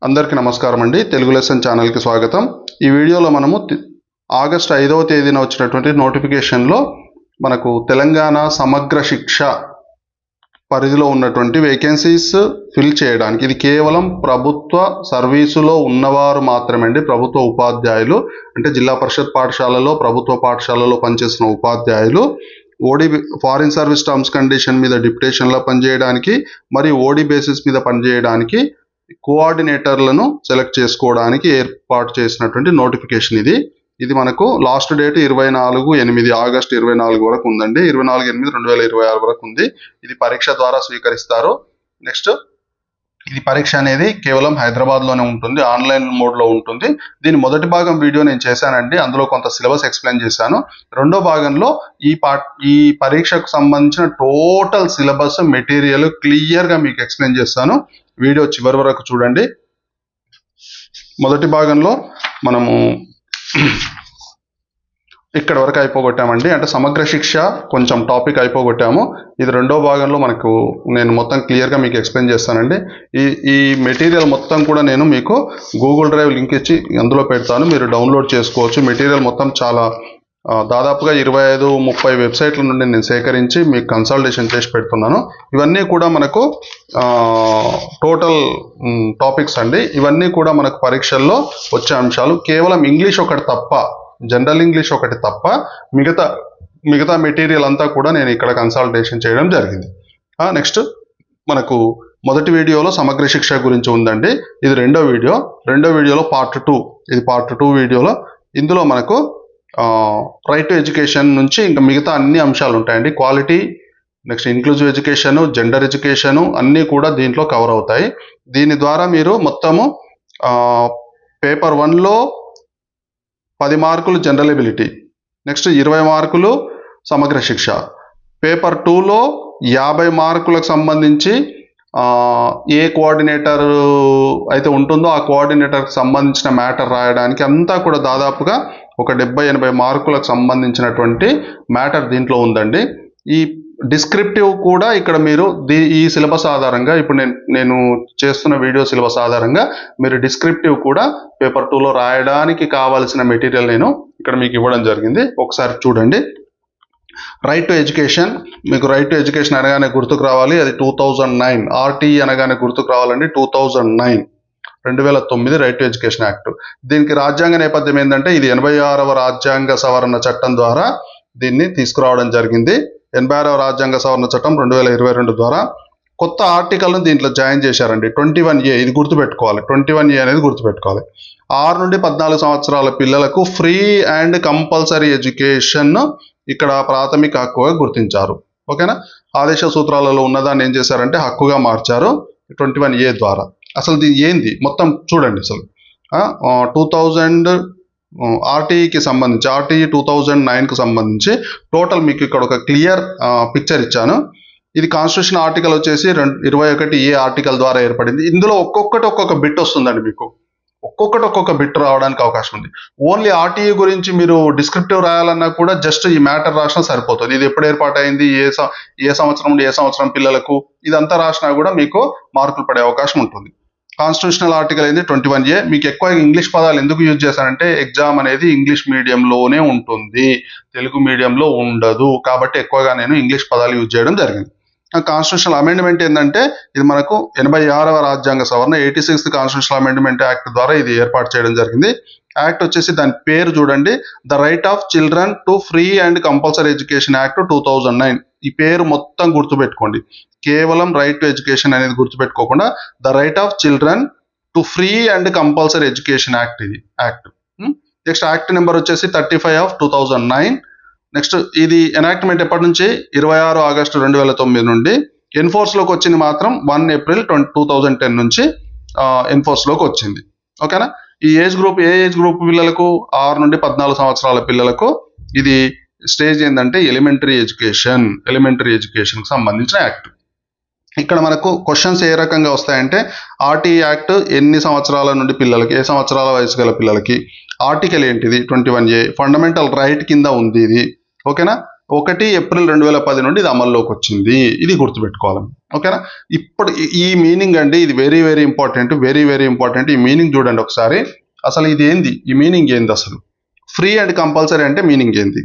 అందరికీ నమస్కారం అండి. తెలుగు లెసన్ ఛానల్కి స్వాగతం. ఈ వీడియోలో మనము ఆగస్టు 5వ తేదీన వచ్చినటువంటి నోటిఫికేషన్లో మనకు తెలంగాణ సమగ్ర శిక్ష పరిధిలో ఉన్నటువంటి వేకెన్సీస్ ఫిల్ చేయడానికి, ఇది కేవలం ప్రభుత్వ సర్వీసులో ఉన్నవారు మాత్రమే అండి. ప్రభుత్వ ఉపాధ్యాయులు అంటే జిల్లా పరిషత్ పాఠశాలలో, ప్రభుత్వ పాఠశాలలో పనిచేస్తున్న ఉపాధ్యాయులు ఓడి ఫారిన్ సర్వీస్ టర్మ్స్ కండిషన్ మీద డిప్యుటేషన్లో పనిచేయడానికి మరియు ఓడి బేసిస్ మీద పనిచేయడానికి కోఆర్డినేటర్లను సెలెక్ట్ చేసుకోవడానికి ఏర్పాటు చేసినటువంటి నోటిఫికేషన్ ఇది మనకు లాస్ట్ డేట్ 24/8 ఆగస్టు 24 వరకు ఉందండి. 24/8/2026 వరకు ఉంది. ఇది పరీక్ష ద్వారా స్వీకరిస్తారు. నెక్స్ట్ ఇది పరీక్ష అనేది కేవలం హైదరాబాద్లోనే ఉంటుంది, ఆన్లైన్ మోడ్లో ఉంటుంది. దీని మొదటి భాగం వీడియో నేను చేశానండి, అందులో కొంత సిలబస్ ఎక్స్ప్లెయిన్ చేశాను. రెండో భాగంలో ఈ పరీక్షకు సంబంధించిన టోటల్ సిలబస్ మెటీరియల్ క్లియర్గా మీకు ఎక్స్ప్లెయిన్ చేస్తాను. వీడియో చివరి వరకు చూడండి. మొదటి భాగంలో మనము ఇక్కడ వరకు అయిపోగొట్టామండి, అంటే సమగ్ర శిక్ష కొంచెం టాపిక్ అయిపోగొట్టాము. ఇది రెండో భాగంలో నేను మొత్తం క్లియర్గా మీకు ఎక్స్ప్లెయిన్ చేస్తానండి. ఈ మెటీరియల్ మొత్తం కూడా నేను మీకు గూగుల్ డ్రైవ్ లింక్ ఇచ్చి అందులో పెడతాను, మీరు డౌన్లోడ్ చేసుకోవచ్చు. మెటీరియల్ మొత్తం చాలా దాదాపుగా 25-30 వెబ్సైట్ల నుండి నేను సేకరించి మీకు కన్సల్టేషన్ చేసి పెడుతున్నాను. ఇవన్నీ కూడా మనకు టోటల్ టాపిక్స్ అండి. ఇవన్నీ కూడా మనకు పరీక్షల్లో వచ్చే అంశాలు. కేవలం ఇంగ్లీష్ ఒకటి తప్ప, జనరల్ ఇంగ్లీష్ ఒకటి తప్ప మిగతా మెటీరియల్ అంతా కూడా నేను ఇక్కడ కన్సల్టేషన్ చేయడం జరిగింది. నెక్స్ట్ మనకు మొదటి వీడియోలో సమగ్ర శిక్ష గురించి ఉందండి. ఇది రెండో వీడియోలో పార్ట్ 2. ఇది పార్ట్ 2 వీడియోలో. ఇందులో మనకు రైట్ టు ఎడ్యుకేషన్ నుంచి ఇంకా మిగతా అన్ని అంశాలు ఉంటాయండి. Quality, next inclusive education, gender education అన్నీ కూడా దీంట్లో కవర్ అవుతాయి. దీని ద్వారా మీరు మొత్తము పేపర్ 1లో 10 మార్కులు జనరల్ ఎబిలిటీ, నెక్స్ట్ 20 మార్కులు సమగ్ర శిక్ష, పేపర్ 2లో 50 మార్కులకు సంబంధించి ఏ కోఆర్డినేటర్ అయితే ఉంటుందో ఆ కోఆర్డినేటర్కి సంబంధించిన మ్యాటర్ రాయడానికి అంతా కూడా దాదాపుగా ఒక 70-80 మార్కులకు సంబంధించినటువంటి మ్యాటర్ దీంట్లో ఉందండి. ఈ డిస్క్రిప్టివ్ కూడా ఇక్కడ మీరు ఈ సిలబస్ ఆధారంగా, ఇప్పుడు నేను చేస్తున్న వీడియో సిలబస్ ఆధారంగా మీరు డిస్క్రిప్టివ్ కూడా పేపర్ 2లో రాయడానికి కావాల్సిన మెటీరియల్ నేను ఇక్కడ మీకు ఇవ్వడం జరిగింది. ఒకసారి చూడండి. రైట్ టు ఎడ్యుకేషన్, మీకు రైట్ టు ఎడ్యుకేషన్ అనగానే గుర్తుకు రావాలి, అది 2009. ఆర్టీఈ అనగానే గుర్తుకు రావాలండి, 2009 రైట్ టు ఎడ్యుకేషన్ యాక్ట్. దీనికి రాజ్యాంగ నేపథ్యం ఏంటంటే, ఇది 86వ రాజ్యాంగ సవరణ చట్టం ద్వారా దీన్ని తీసుకురావడం జరిగింది. 86వ రాజ్యాంగ సవరణ చట్టం 2022 ద్వారా కొత్త ఆర్టికల్ను దీంట్లో జాయిన్ చేశారండి. 21A, ఇది గుర్తుపెట్టుకోవాలి. 21A అనేది గుర్తుపెట్టుకోవాలి. 6 నుండి 14 సంవత్సరాల పిల్లలకు ఫ్రీ అండ్ కంపల్సరీ ఎడ్యుకేషన్ ఇక్కడ ప్రాథమిక హక్కుగా గుర్తించారు. ఓకేనా. ఆదేశ సూత్రాలలో ఉన్నదాన్ని ఏం చేశారంటే హక్కుగా మార్చారు 21A ద్వారా. అసలు దీని ఏంది మొత్తం చూడండి. అసలు 2000 ఆర్టీఈకి సంబంధించి, ఆర్టీఈ 2009కు సంబంధించి టోటల్ మీకు ఇక్కడ ఒక క్లియర్ పిక్చర్ ఇచ్చాను. ఇది కాన్స్టిట్యూషన్ ఆర్టికల్ వచ్చేసి 21A ఆర్టికల్ ద్వారా ఏర్పడింది. ఇందులో ఒక్కొక్క బిట్ వస్తుందండి. మీకు ఒక్కొక్క బిట్ రావడానికి అవకాశం ఉంది. ఓన్లీ ఆర్టీఈ గురించి మీరు డిస్క్రిప్టివ్ రాయాలన్నా కూడా జస్ట్ ఈ మ్యాటర్ రాసినా సరిపోతుంది. ఇది ఎప్పుడు ఏర్పాటైంది, ఏ సంవత్సరం పిల్లలకు, ఇదంతా రాసినా కూడా మీకు మార్కులు పడే అవకాశం ఉంటుంది. కాన్స్టిట్యూషనల్ ఆర్టికల్ ఏంది 21A. మీకు ఎక్కువ ఇంగ్లీష్ పదాలు ఎందుకు యూజ్ చేశానంటే, ఎగ్జామ్ అనేది ఇంగ్లీష్ మీడియంలోనే ఉంటుంది, తెలుగు మీడియంలో ఉండదు. కాబట్టి ఎక్కువగా నేను ఇంగ్లీష్ పదాలు యూజ్ చేయడం జరిగింది. కాన్స్టిట్యూషనల్ అమెండ్మెంట్ ఏంటంటే, ఇది మనకు 86వ రాజ్యాంగ సవరణ 86th కాన్స్టిట్యూషనల్ అమెండ్మెంట్ యాక్ట్ ద్వారా ఇది ఏర్పాటు చేయడం జరిగింది. యాక్ట్ వచ్చేసి దాని పేరు చూడండి, the right of children to free and compulsory education act 2009. ఈ పేరు మొత్తం గుర్తుపెట్టుకోండి. కేవలం రైట్ టు ఎడ్యుకేషన్ అనేది గుర్తుపెట్టుకోకుండా the right of children to free and compulsory education act, ఇది యాక్ట్. నెక్స్ట్ యాక్ట్ నెంబర్ వచ్చేసి 35/2009. నెక్స్ట్ ఇది ఎనాక్ట్మెంట్ ఎప్పటి నుంచి, 26 ఆగస్టు 2009 నుండి. ఎన్ఫోర్స్లోకి వచ్చింది మాత్రం 1 ఏప్రిల్ 2010 నుంచి ఎన్ఫోర్స్లోకి వచ్చింది. ఓకేనా. ఈ ఏ ఏజ్ గ్రూప్ పిల్లలకు, 6 నుండి 14 సంవత్సరాల పిల్లలకు ఇది స్టేజ్ ఏంటంటే ఎలిమెంటరీ ఎడ్యుకేషన్కి సంబంధించిన యాక్ట్. ఇక్కడ మనకు క్వశ్చన్స్ ఏ రకంగా వస్తాయంటే, ఆర్టీఈ యాక్ట్ ఎన్ని సంవత్సరాల నుండి పిల్లలకి, ఏ సంవత్సరాల వయసు గల పిల్లలకి, ఆర్టికల్ ఏంటిది 21A, ఫండమెంటల్ రైట్ కింద ఉంది ఇది. ఓకేనా. 1 ఏప్రిల్ 2010 నుండి ఇది అమల్లోకి వచ్చింది. ఇది గుర్తుపెట్టుకోవాలి. ఓకేనా? ఇప్పుడు ఈ మీనింగ్ అండి, ఇది very very important, very very important. ఈ మీనింగ్ చూడండి ఒకసారి. అసలు ఇది ఏంది, ఈ మీనింగ్ ఏంది అసలు? ఫ్రీ అండ్ కంపల్సరీ అంటే మీనింగ్ ఏంది?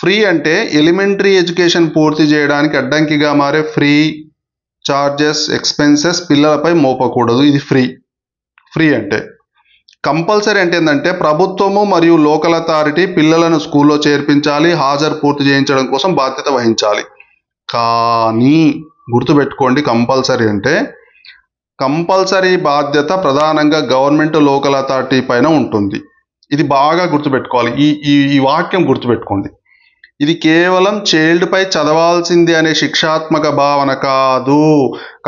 ఫ్రీ అంటే ఎలిమెంటరీ ఎడ్యుకేషన్ పూర్తి చేయడానికి అడ్డంకిగా మారే ఫ్రీ చార్జెస్, ఎక్స్పెన్సెస్ పిల్లలపై మోపకూడదు. ఇది ఫ్రీ. ఫ్రీ అంటే. కంపల్సరీ అంటే ఏంటంటే ప్రభుత్వము మరియు లోకల్ అథారిటీ పిల్లలను స్కూల్లో చేర్పించాలి, హాజరు పూర్తి చేయించడం కోసం బాధ్యత వహించాలి. కానీ గుర్తుపెట్టుకోండి, కంపల్సరీ అంటే కంపల్సరీ బాధ్యత ప్రధానంగా గవర్నమెంట్ లోకల్ అథారిటీ పైన ఉంటుంది. ఇది బాగా గుర్తుపెట్టుకోవాలి. ఈ వాక్యం గుర్తుపెట్టుకోండి. ఇది కేవలం చైల్డ్ పై చదవాల్సింది అనే శిక్షాత్మక భావన కాదు.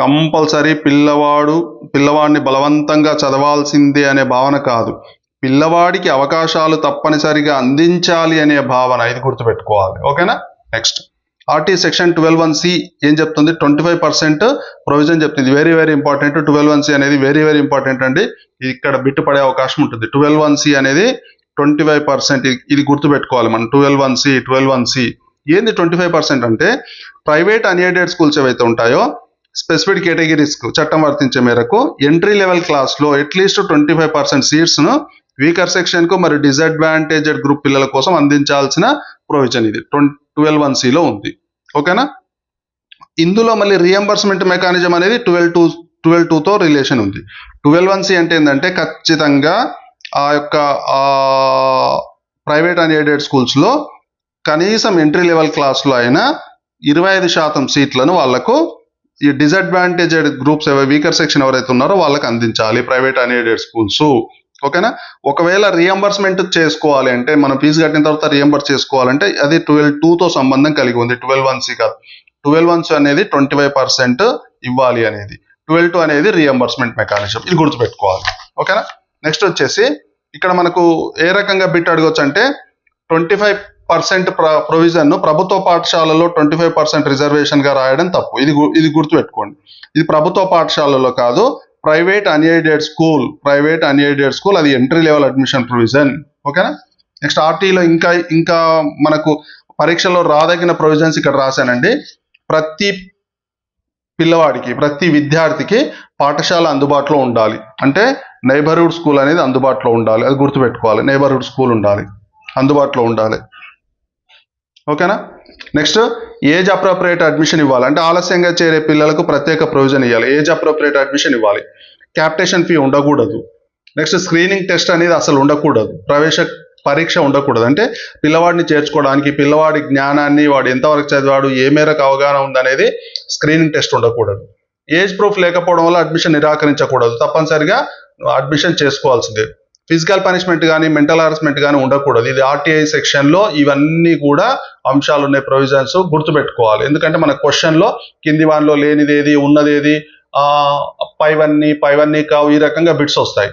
కంపల్సరీ పిల్లవాడిని బలవంతంగా చదవాల్సిందే అనే భావన కాదు. పిల్లవాడికి అవకాశాలు తప్పనిసరిగా అందించాలి అనే భావన. ఇది గుర్తుపెట్టుకోవాలి. ఓకేనా? నెక్స్ట్ ఆర్టీ సెక్షన్ 12(1)C ఏం చెప్తుంది? 25% ప్రొవిజన్ చెప్తుంది. Very very important. 12(1)C అనేది వెరీ వెరీ ఇంపార్టెంట్ అండి. ఇక్కడ బిట్టు పడే అవకాశం ఉంటుంది. 12(1)C అనేది 25%. ఇది గుర్తుపెట్టుకోవాలి మనం. 12(1)C ఏంది 25% అంటే ప్రైవేట్ అన్ఎయిడెడ్ స్కూల్స్ ఏవైతే ఉంటాయో స్పెసిఫిక్ కేటగిరీస్కు చట్టం వర్తించే మేరకు ఎంట్రీ లెవెల్ క్లాస్లో అట్లీస్ట్ 25% సీట్స్ను వీకర్ సెక్షన్కు మరియు డిసడ్వాంటేజెడ్ గ్రూప్ పిల్లల కోసం అందించాల్సిన ప్రొవిజన్ ఇది 12(1)Cలో ఉంది. ఓకేనా? ఇందులో మళ్ళీ రియంబర్స్మెంట్ మెకానిజం అనేది 12(2)తో రిలేషన్ ఉంది. 12(1)C అంటే ఏంటంటే ఖచ్చితంగా ఆ యొక్క ప్రైవేట్ అన్ఎయిడెడ్ స్కూల్స్లో కనీసం ఎంట్రీ లెవెల్ క్లాస్లో అయినా 25% సీట్లను వాళ్లకు ఈ డిసడ్వాంటేజెడ్ గ్రూప్స్ వీకర్ సెక్షన్ ఎవరైతే ఉన్నారో వాళ్ళకి అందించాలి ప్రైవేట్ అన్ఎయిడెడ్ స్కూల్స్. ఓకేనా? ఒకవేళ రియంబర్స్మెంట్ చేసుకోవాలి అంటే మనం ఫీజు కట్టిన తర్వాత రియంబర్స్ చేసుకోవాలంటే అది 12(2)తో సంబంధం కలిగి ఉంది. 12(1)C కాదు. 12(1)C అనేది 25% ఇవ్వాలి అనేది. 12(2) అనేది రియంబర్స్మెంట్ మెకానిజం. ఇది గుర్తుపెట్టుకోవాలి. ఓకేనా? నెక్స్ట్ వచ్చేసి ఇక్కడ మనకు ఏ రకంగా బిట్ అడగొచ్చు అంటే 25% ప్రొవిజన్ ప్రభుత్వ పాఠశాలలో 25% రిజర్వేషన్ గా రాయడం తప్పు. ఇది గుర్తుపెట్టుకోండి. ఇది ప్రభుత్వ పాఠశాలలో కాదు, ప్రైవేట్ అన్ఎయిడెడ్ స్కూల్ అది ఎంట్రీ లెవెల్ అడ్మిషన్ ప్రొవిజన్. ఓకేనా? నెక్స్ట్ ఆర్టీలో ఇంకా మనకు పరీక్షలో రాదగిన ప్రొవిజన్స్ ఇక్కడ రాశానండి. ప్రతి పిల్లవాడికి, ప్రతి విద్యార్థికి పాఠశాల అందుబాటులో ఉండాలి. అంటే నైబర్హుడ్ స్కూల్ అనేది అందుబాటులో ఉండాలి. అది గుర్తుపెట్టుకోవాలి. నైబర్హుడ్ స్కూల్ ఉండాలి, అందుబాటులో ఉండాలి. ఓకేనా? నెక్స్ట్ ఏజ్ అప్రోప్రియేట్ అడ్మిషన్ ఇవ్వాలి. అంటే ఆలస్యంగా చేరే పిల్లలకు ప్రత్యేక ప్రొవిజన్ ఇవ్వాలి. ఏజ్ అప్రోప్రియేట్ అడ్మిషన్ ఇవ్వాలి. క్యాపిటేషన్ ఫీ ఉండకూడదు. నెక్స్ట్ స్క్రీనింగ్ టెస్ట్ అనేది అసలు ఉండకూడదు. ప్రవేశ పరీక్ష ఉండకూడదు. అంటే పిల్లవాడిని చేర్చుకోవడానికి పిల్లవాడి జ్ఞానాన్ని, వాడు ఎంతవరకు చదివాడు, ఏ మేరకు అవగాహన ఉందనేది స్క్రీనింగ్ టెస్ట్ ఉండకూడదు. ఏజ్ ప్రూఫ్ లేకపోవడం వల్ల అడ్మిషన్ నిరాకరించకూడదు. తప్పనిసరిగా అడ్మిషన్ చేసుకోవాల్సిందే. ఫిజికల్ పనిష్మెంట్ కానీ మెంటల్ హారాస్మెంట్ కానీ ఉండకూడదు. ఇది ఆర్టీఐ సెక్షన్లో ఇవన్నీ కూడా అంశాలు ఉన్నాయి, ప్రొవిజన్స్ గుర్తుపెట్టుకోవాలి. ఎందుకంటే మన క్వశ్చన్లో కింది వానిలో లేనిదేది, ఉన్నదేది, పైవన్నీ కావు, ఈ రకంగా బిట్స్ వస్తాయి.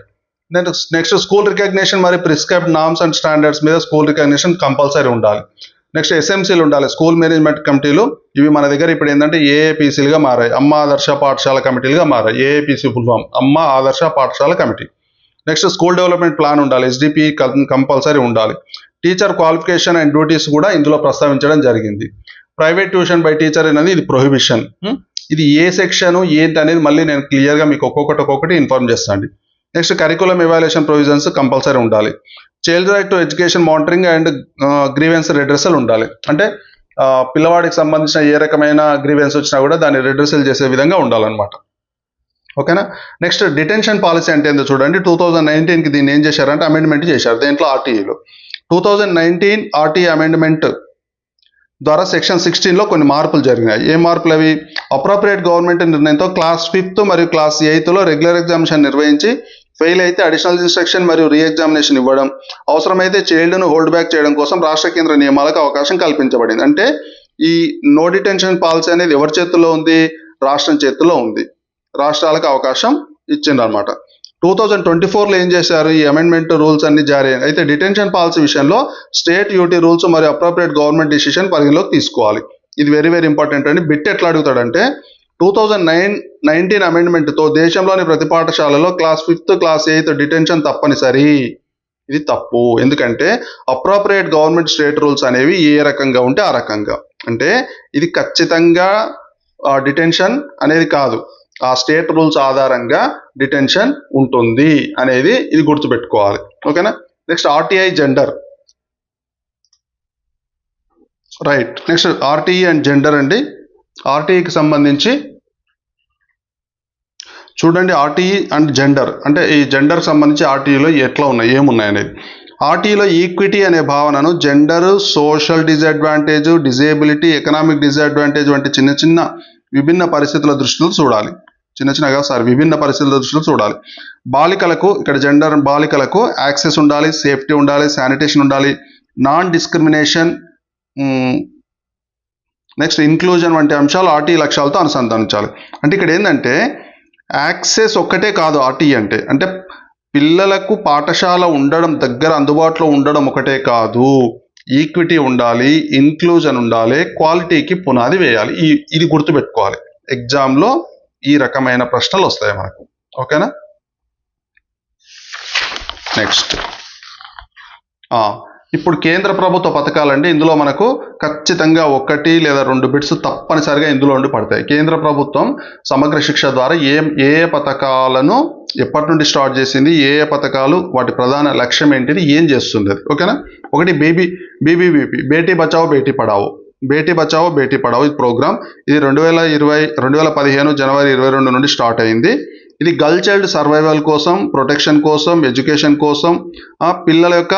నెక్స్ట్ స్కూల్ రికగ్నిషన్ మరియు ప్రిస్క్రైబ్డ్ నార్మ్స్ అండ్ స్టాండర్డ్స్ మీద స్కూల్ రికగ్నిషన్ కంపల్సరీ ఉండాలి. నెక్స్ట్ ఎస్ఎంసీలు ఉండాలి, స్కూల్ మేనేజ్మెంట్ కమిటీలు. ఇవి మన దగ్గర ఇప్పుడు ఏంటంటే ఏఏపీసీలుగా మారాయి, అమ్మ ఆదర్శ పాఠశాల కమిటీలుగా మారాయి. ఏఏపీసీ ఫుల్ ఫామ్ అమ్మ ఆదర్శ పాఠశాల committee. Next school development plan ఉండాలి, ఎస్డిపి కంపల్సరీ ఉండాలి. టీచర్ క్వాలిఫికేషన్ అండ్ డ్యూటీస్ కూడా ఇందులో ప్రస్తావించడం జరిగింది. ప్రైవేట్ ట్యూషన్ బై టీచర్ అనేది ఇది ప్రొహిబిషన్. ఇది ఏ సెక్షన్ ఏంటి అనేది మళ్ళీ నేను క్లియర్గా మీకు ఒక్కొక్కటి ఇన్ఫార్మ్ చేస్తాను. Next curriculum evaluation provisions compulsory ఉండాలి. Child right to education monitoring and grievance redressal ఉండాలి. అంటే పిల్లవాడికి సంబంధించిన ఏ రకమైన గ్రీవెన్స్ వచ్చినా కూడా దాన్ని రెడ్రెసల్ చేసే విధంగా ఉండాలన్నమాట. ఓకేనా? నెక్స్ట్ డిటెన్షన్ పాలసీ అంటే ఏందో చూడండి. 2019కి దీన్ని ఏం చేశారంటే అమెండ్మెంట్ చేశారు. దేంట్లో ఆర్టీఈలో 2019 ఆర్టీఈ అమెండ్మెంట్ ద్వారా సెక్షన్ 16లో కొన్ని మార్పులు జరిగినాయి. ఏ మార్పులు అవి? అప్రోప్రియేట్ గవర్నమెంట్ నిర్ణయంతో క్లాస్ 5th మరియు క్లాస్ 8thలో రెగ్యులర్ ఎగ్జామినేషన్ నిర్వహించి ఫెయిల్ అయితే అడిషనల్ ఇన్స్ట్రక్షన్ మరియు రీఎగ్జామినేషన్ ఇవ్వడం, అవసరమైతే చైల్డ్ను హోల్డ్ బ్యాక్ చేయడం కోసం రాష్ట్ర కేంద్ర నియమాలకు అవకాశం కల్పించబడింది. అంటే ఈ నో డిటెన్షన్ పాలసీ అనేది ఎవరి చేతుల్లో ఉంది? రాష్ట్రం చేతుల్లో ఉంది. రాష్ట్రాలకు అవకాశం ఇచ్చింది అనమాట. 2024లో ఏం చేశారు? ఈ అమెండ్మెంట్ రూల్స్ అన్ని జారీ అయ్యాయి. అయితే డిటెన్షన్ పాలసీ విషయంలో స్టేట్ యూటీ రూల్స్ మరియు అప్రోప్రియేట్ గవర్నమెంట్ డిసిషన్ పరిగణలోకి తీసుకోవాలి. ఇది వెరీ వెరీ ఇంపార్టెంట్ అండి. బిట్ ఎట్లా అడుగుతాడంటే 2019 అమెండ్మెంట్తో దేశంలోని ప్రతి పాఠశాలలో class 5th class 8th detention తప్పనిసరి. ఇది తప్పు. ఎందుకంటే అప్రోప్రియేట్ గవర్నమెంట్ స్టేట్ రూల్స్ అనేవి ఏ రకంగా ఉంటే ఆ రకంగా, అంటే ఇది ఖచ్చితంగా డిటెన్షన్ అనేది కాదు, ఆ స్టేట్ రూల్స్ ఆధారంగా డిటెన్షన్ ఉంటుంది అనేది ఇది గుర్తుపెట్టుకోవాలి. ఓకేనా. Next RTI gender, right. Next RTE and gender అండి. ఆర్టీఈకి సంబంధించి చూడండి, ఆర్టీఈ అండ్ జెండర్ అంటే ఈ జెండర్కి సంబంధించి ఆర్టీఈలో ఎట్లా ఉన్నాయి, ఏమున్నాయి అనేది. ఆర్టీఈలో ఈక్విటీ అనే భావనను gender, social disadvantage, disability, economic disadvantage వంటి చిన్న చిన్న విభిన్న పరిస్థితుల దృష్టిలో చూడాలి. విభిన్న పరిస్థితుల దృష్టిలో చూడాలి. బాలికలకు, ఇక్కడ జెండర్ బాలికలకు యాక్సెస్ ఉండాలి, సేఫ్టీ ఉండాలి, శానిటేషన్ ఉండాలి, నాన్ డిస్క్రిమినేషన్, నెక్స్ట్ ఇంక్లూజన్ వంటి అంశాలు ఆర్టీఈ లక్ష్యాలతో అనుసంధానించాలి. అంటే ఇక్కడ ఏంటంటే యాక్సెస్ ఒక్కటే కాదు ఆర్టీఈ అంటే పిల్లలకు పాఠశాల ఉండడం, దగ్గర అందుబాటులో ఉండడం ఒకటే కాదు, ఈక్విటీ ఉండాలి, ఇన్క్లూజన్ ఉండాలి, క్వాలిటీకి పునాది వేయాలి. ఇది గుర్తుపెట్టుకోవాలి. ఎగ్జామ్లో ఈ రకమైన ప్రశ్నలు వస్తాయి మనకు. ఓకేనా. నెక్స్ట్ ఇప్పుడు కేంద్ర ప్రభుత్వ పథకాలండి. ఇందులో మనకు ఖచ్చితంగా 1 లేదా 2 బిట్స్ తప్పనిసరిగా ఇందులో ఉండి పడతాయి. కేంద్ర ప్రభుత్వం సమగ్ర శిక్ష ద్వారా ఏ పథకాలను ఎప్పటి నుండి స్టార్ట్ చేసింది, ఏ పథకాలు, వాటి ప్రధాన లక్ష్యం ఏంటిది, ఏం చేస్తుంది అది. ఓకేనా. ఒకటి బీబీబీపీ, బేటీ బచావో బేటీ పడావో, బేటీ బచావో బేటీ పడావో ఈ ప్రోగ్రామ్. ఇది 2015 జనవరి 22 నుండి స్టార్ట్ అయింది. ఇది గర్ల్ చైల్డ్ సర్వైవల్ కోసం, ప్రొటెక్షన్ కోసం, ఎడ్యుకేషన్ కోసం, పిల్లల యొక్క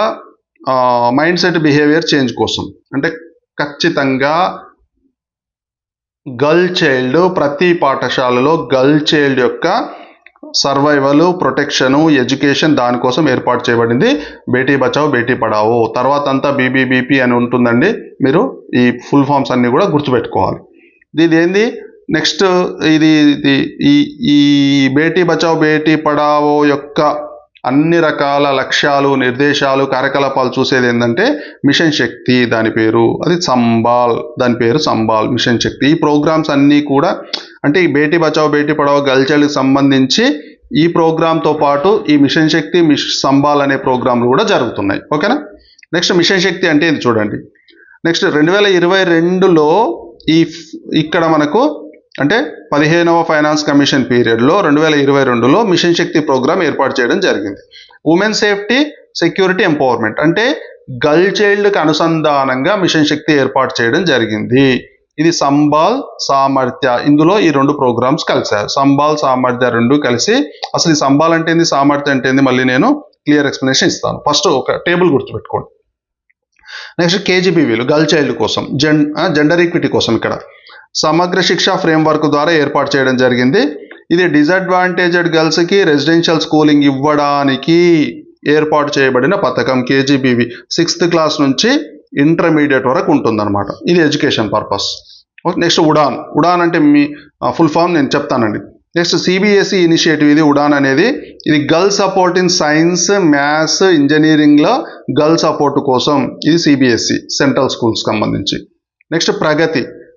మైండ్ సెట్, బిహేవియర్ చేంజ్ కోసం. అంటే ఖచ్చితంగా గర్ల్ చైల్డ్, ప్రతి పాఠశాలలో గర్ల్ చైల్డ్ యొక్క సర్వైవల్, ప్రొటెక్షను, ఎడ్యుకేషన్, దానికోసం ఏర్పాటు చేయబడింది బేటీ బచావో బేటీ పడావో. తర్వాత అంతా బీబీబీపీ అని ఉంటుందండి. మీరు ఈ ఫుల్ ఫామ్స్ అన్ని కూడా గుర్తుపెట్టుకోవాలి. ఇది ఏంది, నెక్స్ట్ ఇది ఈ బేటీ బచావో బేటీ పడావో యొక్క అన్ని రకాల లక్ష్యాలు, నిర్దేశాలు, కార్యకలాపాలు చూసేది ఏంటంటే మిషన్ శక్తి, దాని పేరు అది సంబాల్, దాని పేరు సంబాల్, మిషన్ శక్తి. ఈ ప్రోగ్రామ్స్ అన్నీ కూడా అంటే ఈ బేటీ బచావో బేటీ పడావో గర్ల్ చైల్డ్కి సంబంధించి ఈ ప్రోగ్రామ్తో పాటు ఈ మిషన్ శక్తి, సంబాల్ అనే ప్రోగ్రాంలు కూడా జరుగుతున్నాయి. ఓకేనా. నెక్స్ట్ మిషన్ శక్తి అంటే ఇది చూడండి. నెక్స్ట్ 2022లో ఇక్కడ మనకు అంటే 15వ ఫైనాన్స్ కమిషన్ పీరియడ్లో 2022లో మిషన్ శక్తి ప్రోగ్రామ్ ఏర్పాటు చేయడం జరిగింది. ఉమెన్ సేఫ్టీ, సెక్యూరిటీ, ఎంపవర్మెంట్ అంటే గర్ల్ చైల్డ్కి అనుసంధానంగా మిషన్ శక్తి ఏర్పాటు చేయడం జరిగింది. ఇది సంబాల్, సామర్థ్య, ఇందులో ఈ 2 ప్రోగ్రామ్స్ కలిసారు. సంబాల్, సామర్థ్య 2 కలిసి. అసలు ఈ సంబాల్ అంటే ఏంది, సామర్థ్య అంటే ఏంది, మళ్ళీ నేను క్లియర్ ఎక్స్ప్లెనేషన్ ఇస్తాను. ఫస్ట్ ఒక టేబుల్ గుర్తుపెట్టుకోండి. నెక్స్ట్ కేజీబీవీలు గర్ల్ చైల్డ్ కోసం, జెండర్ ఈక్విటీ కోసం ఇక్కడ సమగ్ర శిక్ష ఫ్రేమ్వర్క్ ద్వారా ఏర్పాటు చేయడం జరిగింది. ఇది డిసడ్వాంటేజ్డ్ గర్ల్స్కి రెసిడెన్షియల్ స్కూలింగ్ ఇవ్వడానికి ఏర్పాటు చేయబడిన పథకం. కేజీబీవీ 6th క్లాస్ నుంచి ఇంటర్మీడియట్ వరకు ఉంటుందన్నమాట. ఇది ఎడ్యుకేషన్ పర్పస్. నెక్స్ట్ ఉడాన్ అంటే మీ ఫుల్ ఫామ్ నేను చెప్తానండి. నెక్స్ట్ సిబిఎస్ఈ ఇనిషియేటివ్, ఇది ఉడాన్ అనేది. ఇది girl support in science, maths, ఇంజనీరింగ్లో గర్ల్ సపోర్ట్ కోసం. ఇది సిబిఎస్ఈ సెంట్రల్ స్కూల్స్కి సంబంధించి. నెక్స్ట్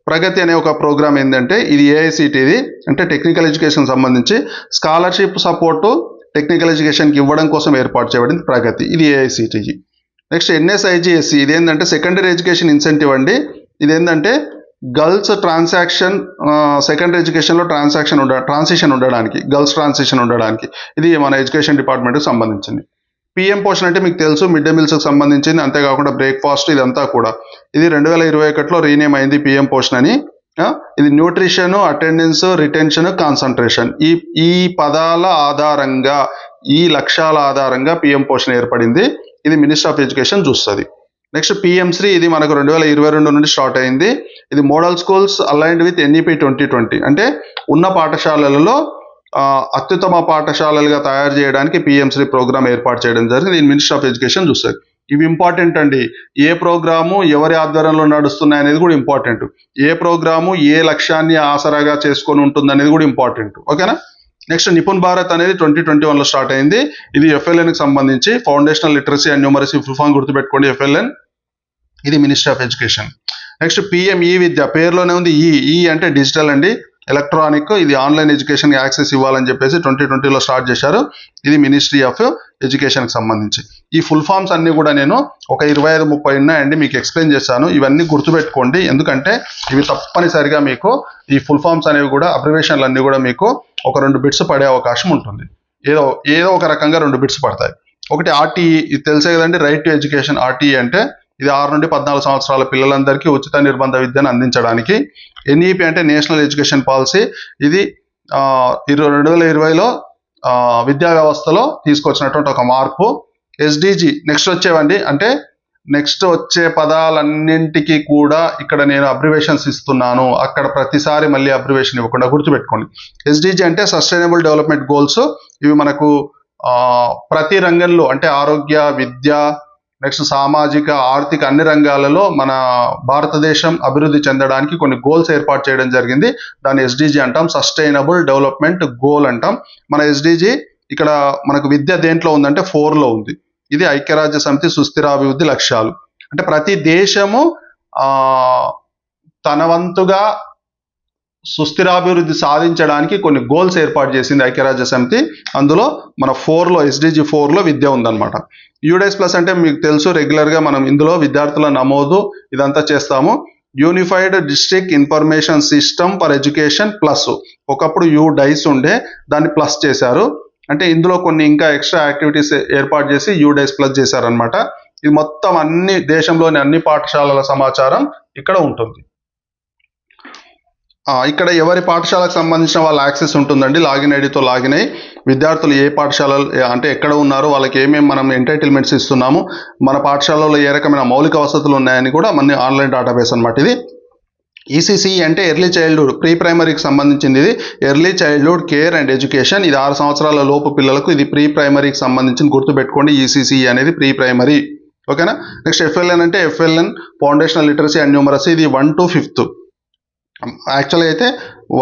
ప్రగతి అనే ఒక ప్రోగ్రామ్ ఏంటంటే ఇది ఏఐసిటిది, అంటే టెక్నికల్ ఎడ్యుకేషన్ సంబంధించి స్కాలర్షిప్ సపోర్టు టెక్నికల్ ఎడ్యుకేషన్కి ఇవ్వడం కోసం ఏర్పాటు చేయబడింది ప్రగతి. ఇది ఏఐసిటిఈ. నెక్స్ట్ ఎన్ఎస్ఐజిఎస్సి, ఇది ఏంటంటే సెకండరీ ఎడ్యుకేషన్ ఇన్సెంటివ్ అండి. ఇది ఏంటంటే గర్ల్స్ సెకండరీ ఎడ్యుకేషన్లో ట్రాన్సిషన్ ఉండడానికి, గర్ల్స్ ట్రాన్సిషన్ ఉండడానికి. ఇది మన ఎడ్యుకేషన్ డిపార్ట్మెంట్కి సంబంధించింది. పిఎం పోషన్ అంటే మీకు తెలుసు, మిడ్ డే మీల్స్కి సంబంధించింది. అంతేకాకుండా బ్రేక్ఫాస్ట్, ఇదంతా కూడా. ఇది 2021లో రీనేమ్ అయింది పిఎం పోషన్ అని. ఇది న్యూట్రిషన్, అటెండెన్స్, రిటెన్షన్, కాన్సన్ట్రేషన్, ఈ పదాల ఆధారంగా, ఈ లక్ష్యాల ఆధారంగా పిఎం పోషన్ ఏర్పడింది. ఇది మినిస్టర్ ఆఫ్ ఎడ్యుకేషన్ చూస్తుంది. నెక్స్ట్ పిఎంశ్రీ, ఇది మనకు 2022 నుండి స్టార్ట్ అయింది. ఇది model schools aligned with NEP 2020, అంటే ఉన్న పాఠశాలలలో అత్యుత్తమ పాఠశాలలుగా తయారు చేయడానికి పిఎంశ్రీ ప్రోగ్రామ్ ఏర్పాటు చేయడం జరిగింది. దీని మినిస్టర్ ఆఫ్ ఎడ్యుకేషన్ చూస్తుంది. ఇవి ఇంపార్టెంట్ అండి. ఏ ప్రోగ్రాము ఎవరి ఆధ్వర్యంలో నడుస్తున్నాయి అనేది కూడా ఇంపార్టెంట్. ఏ ప్రోగ్రాము ఏ లక్ష్యాన్ని ఆసరాగా చేసుకొని ఉంటుంది అనేది కూడా ఇంపార్టెంట్. ఓకేనా. నెక్స్ట్ నిపుణ్ భారత్ అనేది 2021లో స్టార్ట్ అయింది. ఇది ఎఫ్ఎల్ఎన్కి సంబంధించి, foundational literacy and numeracy full form గుర్తుపెట్టుకోండి, ఎఫ్ఎల్ఎన్. ఇది minister of education. Next PM e Vidya, పేరులోనే ఉంది ఈ అంటే డిజిటల్ అండి, ఎలక్ట్రానిక్. ఇది ఆన్లైన్ ఎడ్యుకేషన్ యాక్సెస్ ఇవ్వాలని చెప్పేసి 2020లో స్టార్ట్ చేశారు. ఇది మినిస్ట్రీ ఆఫ్ ఎడ్యుకేషన్కి సంబంధించి. ఈ ఫుల్ ఫామ్స్ అన్ని కూడా నేను ఒక 25-30 ఉన్నాయండి, మీకు ఎక్స్ప్లెయిన్ చేశాను. ఇవన్నీ గుర్తుపెట్టుకోండి, ఎందుకంటే ఇవి తప్పనిసరిగా మీకు ఈ ఫుల్ ఫామ్స్ అనేవి కూడా అబ్రివేషన్లు అన్ని కూడా మీకు ఒక 2 బిట్స్ పడే అవకాశం ఉంటుంది. ఏదో ఒక రకంగా 2 బిట్స్ పడతాయి. ఒకటి ఆర్టీఈ, ఇది తెలిసే కదండి, రైట్ టు ఎడ్యుకేషన్. ఆర్టీఈ అంటే ఇది 6 నుండి 14 సంవత్సరాల పిల్లలందరికీ ఉచిత నిర్బంధ విద్యను అందించడానికి. ఎన్ఈపి అంటే నేషనల్ ఎడ్యుకేషన్ పాలసీ. ఇది 2020లో విద్యా వ్యవస్థలో తీసుకొచ్చినటువంటి ఒక మార్పు. ఎస్డిజి నెక్స్ట్ వచ్చేవండి, అంటే నెక్స్ట్ వచ్చే పదాలన్నింటికి కూడా ఇక్కడ నేను అబ్రివేషన్స్ ఇస్తున్నాను, అక్కడ ప్రతిసారి మళ్ళీ అబ్రివేషన్ ఇవ్వకుండా గుర్తుపెట్టుకోండి. ఎస్డిజి అంటే సస్టైనబుల్ డెవలప్మెంట్ గోల్స్. ఇవి మనకు ప్రతి రంగంలో అంటే ఆరోగ్య, విద్య, నెక్స్ట్ సామాజిక, ఆర్థిక అన్ని రంగాలలో మన భారతదేశం అభివృద్ధి చెందడానికి కొన్ని గోల్స్ ఏర్పాటు చేయడం జరిగింది. దాన్ని ఎస్డిజి అంటాం, సస్టైనబుల్ డెవలప్మెంట్ గోల్ అంటాం. మన ఎస్డిజి ఇక్కడ మనకు విద్య దేంట్లో ఉందంటే 4లో ఉంది. ఇది ఐక్యరాజ్య సమితి సుస్థిరాభివృద్ధి లక్ష్యాలు. అంటే ప్రతి దేశము తన వంతుగా సుస్థిరాభివృద్ధి సాధించడానికి కొన్ని గోల్స్ ఏర్పాటు చేసింది ఐక్యరాజ్య సమితి. అందులో మన 4లో ఎస్డిజి 4లో విద్య ఉందన్నమాట. యూడైస్ ప్లస్ అంటే మీకు తెలుసు, రెగ్యులర్గా మనం ఇందులో విద్యార్థుల నమోదు ఇదంతా చేస్తాము. Unified district information system for education plus. ఒకప్పుడు యూడైస్ ఉండే, దాన్ని ప్లస్ చేశారు. అంటే ఇందులో కొన్ని ఇంకా ఎక్స్ట్రా యాక్టివిటీస్ ఏర్పాటు చేసి యూడైస్ ప్లస్ చేశారనమాట. ఇది మొత్తం అన్ని దేశంలోని అన్ని పాఠశాలల సమాచారం ఇక్కడ ఉంటుంది. ఇక్కడ ఎవరి పాఠశాలకు సంబంధించిన వాళ్ళ యాక్సెస్ ఉంటుందండి. లాగిన్ ఐడితో లాగిన్ అయ్యి విద్యార్థులు ఏ పాఠశాలలు అంటే ఎక్కడ ఉన్నారో, వాళ్ళకి ఏమేమి మనం ఎంటైటిల్మెంట్స్ ఇస్తున్నాము, మన పాఠశాలలో ఏ రకమైన మౌలిక వసతులు ఉన్నాయని కూడా మన ఆన్లైన్ డేటాబేస్ అనమాట ఇది. ఈసీసీ అంటే ఎర్లీ చైల్డ్హుడ్, ప్రీ ప్రైమరీకి సంబంధించింది. ఇది early childhood care and education. ఇది 6 సంవత్సరాల లోపు పిల్లలకు. ఇది ప్రీ ప్రైమరీకి సంబంధించి గుర్తుపెట్టుకోండి. ఈసీసీ అనేది ప్రీ ప్రైమరీ, ఓకేనా. నెక్స్ట్ ఎఫ్ఎల్ఎన్ అంటే FLN foundational literacy and numeracy. ఇది 1 to 5th. యాక్చువల్గా అయితే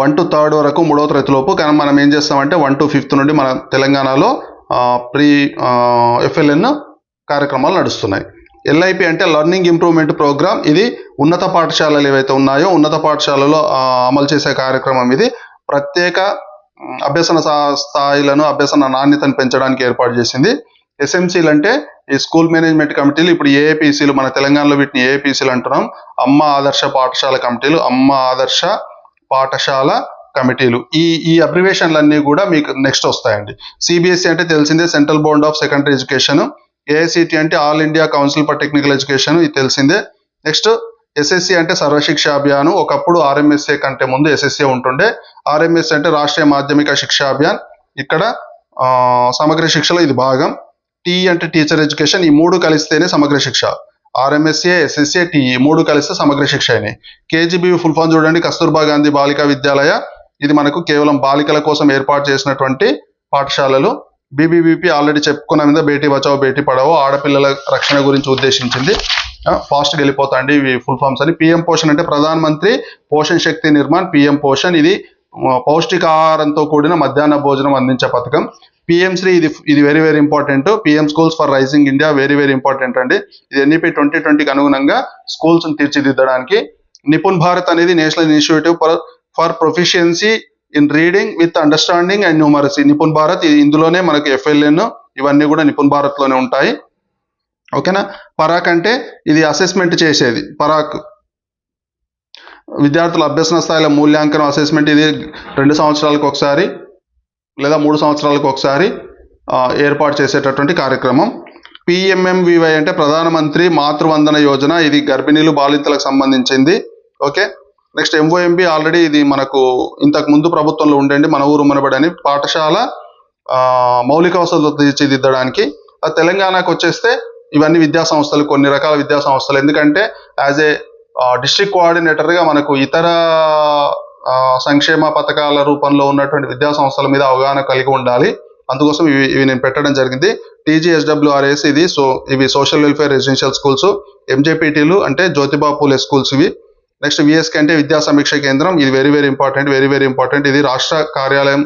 1 to 3rd వరకు, 3వ తరగతి లోపు. కానీ మనం ఏం చేస్తామంటే 1 to 5th నుండి మన తెలంగాణలో ప్రీ ఎఫ్ఎల్ఎన్ కార్యక్రమాలు నడుస్తున్నాయి. ఎల్ఐపి అంటే లెర్నింగ్ ఇంప్రూవ్మెంట్ ప్రోగ్రామ్. ఇది ఉన్నత పాఠశాలలు ఏవైతే ఉన్నాయో ఉన్నత పాఠశాలలో అమలు చేసే కార్యక్రమం. ఇది ప్రత్యేక అభ్యసన స్థాయిలను, అభ్యసన నాణ్యతను పెంచడానికి ఏర్పాటు చేసింది. ఎస్ఎంసీలు అంటే ఈ స్కూల్ మేనేజ్మెంట్ కమిటీలు. ఇప్పుడు ఏఏపీసీలు, మన తెలంగాణలో వీటిని ఏఏపీసీలు అంటున్నాం. అమ్మ ఆదర్శ పాఠశాల కమిటీలు, అమ్మ ఆదర్శ పాఠశాల కమిటీలు. ఈ అబ్రివేషన్లన్నీ కూడా మీకు నెక్స్ట్ వస్తాయండి. సిబిఎస్ఈ అంటే తెలిసిందే, central board of secondary education. AICT అంటే all India council for technical education, ఇది తెలిసిందే. నెక్స్ట్ ఎస్ఎస్సి అంటే సర్వశిక్ష అభియాన్. ఒకప్పుడు ఆర్ఎంఎస్ఏ కంటే ముందు ఎస్ఎస్ఏ ఉంటుండే. ఆర్ఎంఎస్ అంటే రాష్ట్రీయ మాధ్యమిక శిక్షా అభియాన్. ఇక్కడ సమగ్ర శిక్షలో ఇది భాగం. టీ అంటే టీచర్ ఎడ్యుకేషన్. ఈ 3 కలిస్తేనే సమగ్ర శిక్ష. ఆర్ఎంఎస్ఏ, ఎస్ఎస్ఏ, టీఈ 3 కలిస్తే సమగ్ర శిక్ష అయినాయి. కేజీబీవీ ఫుల్ ఫామ్ చూడండి, కస్తూర్బా గాంధీ బాలికా విద్యాలయ. ఇది మనకు కేవలం బాలికల కోసం ఏర్పాటు చేసినటువంటి పాఠశాలలు. బీబీబీపీ ఆల్రెడీ చెప్పుకున్న మీద బేటీ బచావో బేటీ పడావో, ఆడపిల్లల రక్షణ గురించి ఉద్దేశించింది. ఫాస్ట్గా వెళ్ళిపోతా అండి ఇవి ఫుల్ ఫామ్స్ అని. పిఎం పోషణ్ అంటే ప్రధాన మంత్రి పోషణ్ శక్తి నిర్మాణ్, పిఎం పోషణ్. ఇది పౌష్టికాహారంతో కూడిన మధ్యాహ్న భోజనం అందించే పథకం. పిఎం శ్రీ, ఇది very very important. PM schools for rising India, very very important అండి. ఇది ఎన్ఈపి 2020కి అనుగుణంగా స్కూల్స్ తీర్చిదిద్దడానికి. నిపుణ్ భారత్ అనేది national initiative for proficiency in reading with understanding and numeracy. Nipun Bharat, ఇందులోనే మనకి ఎఫ్ఎల్ఎన్ ఇవన్నీ కూడా నిపుణ్ భారత్ లోనే ఉంటాయి, ఓకేనా. పరాక్ అంటే ఇది అసెస్మెంట్ చేసేది. పరాక్ విద్యార్థుల అభ్యసన స్థాయిల మూల్యాంకనం అసెస్మెంట్. ఇది 2 సంవత్సరాలకు ఒకసారి లేదా 3 సంవత్సరాలకు ఒకసారి ఏర్పాటు చేసేటటువంటి కార్యక్రమం. పిఎంఎంవివై అంటే ప్రధానమంత్రి మాతృవందన యోజన. ఇది గర్భిణీలు, బాలింతలకు సంబంధించింది, ఓకే. నెక్స్ట్ ఎంఓఎంబి ఆల్రెడీ ఇది మనకు ఇంతకు ముందు ప్రభుత్వంలో ఉండండి, మన ఊరు మనబడి అని. పాఠశాల మౌలిక వసతులు తీర్చిదిద్దడానికి. తెలంగాణకు వచ్చేస్తే ఇవన్నీ విద్యా సంస్థలు, కొన్ని రకాల విద్యా సంస్థలు. ఎందుకంటే యాజ్ ఏ డిస్ట్రిక్ట్ కోఆర్డినేటర్గా మనకు ఇతర సంక్షేమ పథకాల రూపంలో ఉన్నటువంటి విద్యా సంస్థల మీద అవగాహన కలిగి ఉండాలి. అందుకోసం ఇవి నేను పెట్టడం జరిగింది. టీజీఎస్డబ్ల్యూఆర్ఎస్ ఇవి సోషల్ వెల్ఫేర్ రెసిడెన్షియల్ స్కూల్స్. ఎంజేపీటీలు అంటే జ్యోతిబా పూలే స్కూల్స్ ఇవి. నెక్స్ట్ విఎస్కే అంటే విద్యా సమీక్ష కేంద్రం. ఇది వెరీ వెరీ ఇంపార్టెంట్. ఇది రాష్ట్ర కార్యాలయం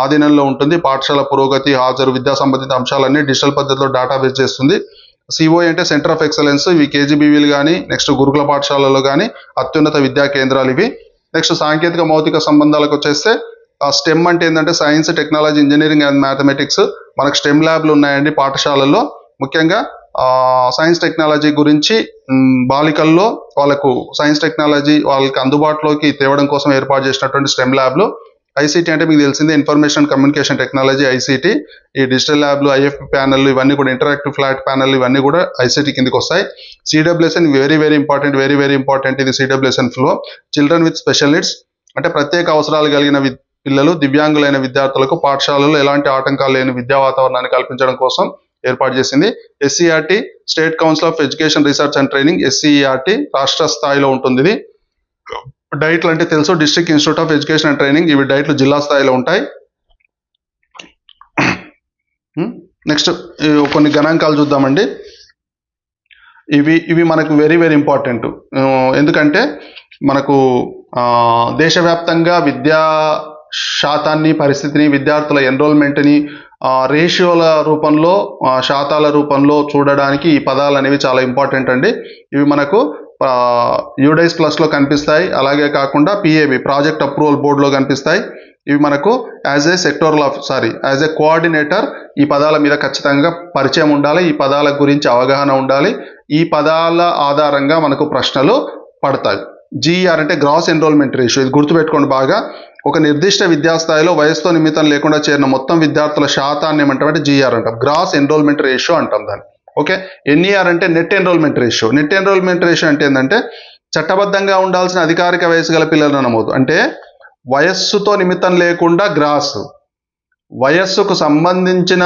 ఆధీనంలో ఉంటుంది. పాఠశాల పురోగతి, హాజరు, విద్యా సంబంధిత అంశాలన్నీ డిజిటల్ పద్ధతిలో డేటాబేస్ చేస్తుంది. సిఓఐ అంటే సెంటర్ ఆఫ్ ఎక్సలెన్స్. ఇవి కేజీబీవీలు కానీ, నెక్స్ట్ గురుకుల పాఠశాలలో కానీ అత్యున్నత విద్యా కేంద్రాలు ఇవి. నెక్స్ట్ సాంకేతిక మౌలిక సంబంధాలకు వచ్చేస్తే స్టెమ్ అంటే ఏంటంటే science, technology, engineering and mathematics. మనకు స్టెమ్ ల్యాబ్లు ఉన్నాయండి పాఠశాలల్లో. ముఖ్యంగా సైన్స్ టెక్నాలజీ గురించి బాలికల్లో వాళ్ళకు సైన్స్ టెక్నాలజీ వాళ్ళకి అందుబాటులోకి తేవడం కోసం ఏర్పాటు చేసినటువంటి స్టెమ్ ల్యాబ్లు. ఐసీటీ అంటే మీకు తెలిసిందే, ఇన్ఫర్మేషన్ కమ్యూనికేషన్ టెక్నాలజీ ఐసీటీ. ఈ డిజిటల్ ల్యాబ్లు, ఐఎఫ్పి ప్యానల్, ఇవన్నీ కూడా ఇంటరాక్టివ్ ఫ్లాట్ ప్యానల్, ఇవన్నీ కూడా ఐసీటీ కిందకి వస్తాయి. CWSN very very important, very very important. ఇది CWSN for children with special needs, అంటే ప్రత్యేక అవసరాలు కలిగిన పిల్లలు, దివ్యాంగులైన విద్యార్థులకు పాఠశాలలో ఎలాంటి ఆటంకాలు లేని విద్యా వాతావరణాన్ని కల్పించడం కోసం ఏర్పాటు చేసింది. SCERT state council of education research and training, SCERT రాష్ట్ర స్థాయిలో ఉంటుంది. ఇది డైట్లు అంటే తెలుసు, district institute of education and training. ఇవి డైట్లు జిల్లా స్థాయిలో ఉంటాయి. నెక్స్ట్ కొన్ని గణాంకాలు చూద్దామండి. ఇవి మనకు వెరీ వెరీ ఇంపార్టెంట్. ఎందుకంటే మనకు దేశవ్యాప్తంగా విద్యా శాతాన్ని, పరిస్థితిని, విద్యార్థుల ఎన్రోల్మెంట్ని రేషియోల రూపంలో, శాతాల రూపంలో చూడడానికి ఈ పదాలు అనేవి చాలా ఇంపార్టెంట్ అండి. ఇవి మనకు యూడైస్ ప్లస్లో కనిపిస్తాయి. అలాగే కాకుండా పిఏబి ప్రాజెక్ట్ అప్రూవల్ బోర్డులో కనిపిస్తాయి. ఇవి మనకు యాజ్ ఏ కోఆర్డినేటర్ ఈ పదాల మీద ఖచ్చితంగా పరిచయం ఉండాలి, ఈ పదాల గురించి అవగాహన ఉండాలి. ఈ పదాల ఆధారంగా మనకు ప్రశ్నలు పడతాయి. జీఆర్ అంటే గ్రాస్ ఎన్రోల్మెంట్ రేషియో, ఇది గుర్తుపెట్టుకోండి బాగా. ఒక నిర్దిష్ట విద్యాస్థాయిలో వయసుతో నిమిత్తం లేకుండా చేరిన మొత్తం విద్యార్థుల శాతాన్ని ఏమంటామంటే జీఆర్ అంటాం. గ్రాస్ ఎన్రోల్మెంట్ రేషియో అంటాం దాన్ని. ఓకే. ఎన్ఈఆర్ అంటే net enrollment ratio. Net enrollment ratio అంటే ఏంటంటే చట్టబద్ధంగా ఉండాల్సిన అధికారిక వయసు గల పిల్లల నమోదు. అంటే వయస్సుతో నిమిత్తం లేకుండా గ్రాస్, వయస్సుకు సంబంధించిన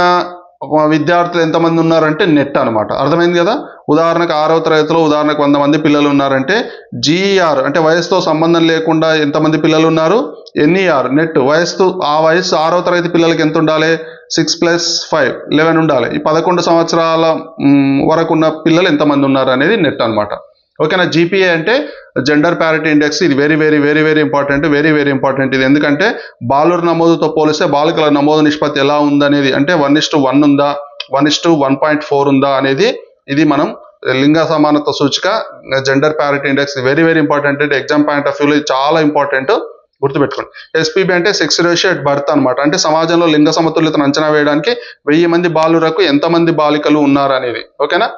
విద్యార్థులు ఎంతమంది ఉన్నారంటే నెట్ అనమాట. అర్థమైంది కదా. ఉదాహరణకు 6వ తరగతిలో ఉదాహరణకు 100 మంది పిల్లలు ఉన్నారంటే జీఆర్ అంటే వయసుతో సంబంధం లేకుండా ఎంతమంది పిల్లలు ఉన్నారు, ఎన్ఈఆర్ నెట్ వయస్సు. ఆ వయసు 6వ తరగతి పిల్లలకి ఎంత ఉండాలి, 6 + 5 11 ఉండాలి. ఈ 11 సంవత్సరాల వరకు ఉన్న పిల్లలు ఎంతమంది ఉన్నారు అనేది నెట్ అనమాట. ఓకేనా. జీపీఏ అంటే జెండర్ ప్యారిటీ ఇండెక్స్. ఇది very very very very important, very very important. ఇది ఎందుకంటే బాలుర నమోదుతో పోలిస్తే బాలికల నమోదు నిష్పత్తి ఎలా ఉందనేది, అంటే 1:1 ఉందా, 1:1.4 ఉందా అనేది, ఇది మనం లింగ సమానత్వ సూచిక gender parity index very very important. Exam point of వ్యూలో చాలా ఇంపార్టెంట్, గుర్తుపెట్టుకోండి. ఎస్పీబీ అంటే సెక్స్ రేషియో ఎట్ బర్త్ అనమాట. అంటే సమాజంలో లింగ సమతుల్యతను అంచనా వేయడానికి 1000 మంది బాలురకు ఎంతమంది బాలికలు ఉన్నారు అనేది. ఓకేనా.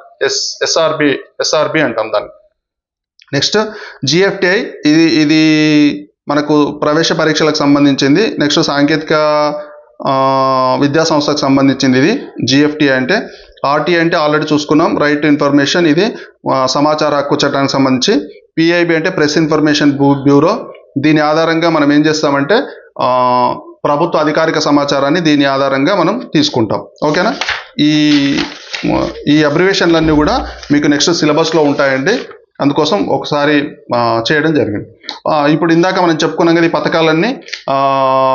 ఎస్ఆర్బి అంటాం దాన్ని. నెక్స్ట్ జిఎఫ్టిఐ, ఇది మనకు ప్రవేశ పరీక్షలకు సంబంధించింది. నెక్స్ట్ సాంకేతిక విద్యా సంస్థకు సంబంధించింది ఇది జిఎఫ్టిఐ అంటే. ఆర్టీఐ అంటే ఆల్రెడీ చూసుకున్నాం, రైట్ టు ఇన్ఫర్మేషన్, ఇది సమాచార హక్కు చట్టానికి సంబంధించి. పిఐబి అంటే ప్రెస్ ఇన్ఫర్మేషన్ బ్యూరో. దీని ఆధారంగా మనం ఏం చేస్తామంటే ప్రభుత్వ అధికారిక సమాచారాన్ని దీని ఆధారంగా మనం తీసుకుంటాం. ఓకేనా. ఈ అబ్రివేషన్లన్నీ కూడా మీకు నెక్స్ట్ సిలబస్లో ఉంటాయండి. అందుకోసం ఒకసారి చేయడం జరిగింది. ఇప్పుడు ఇందాక మనం చెప్పుకున్నాం కదా, ఈ పథకాలన్నీ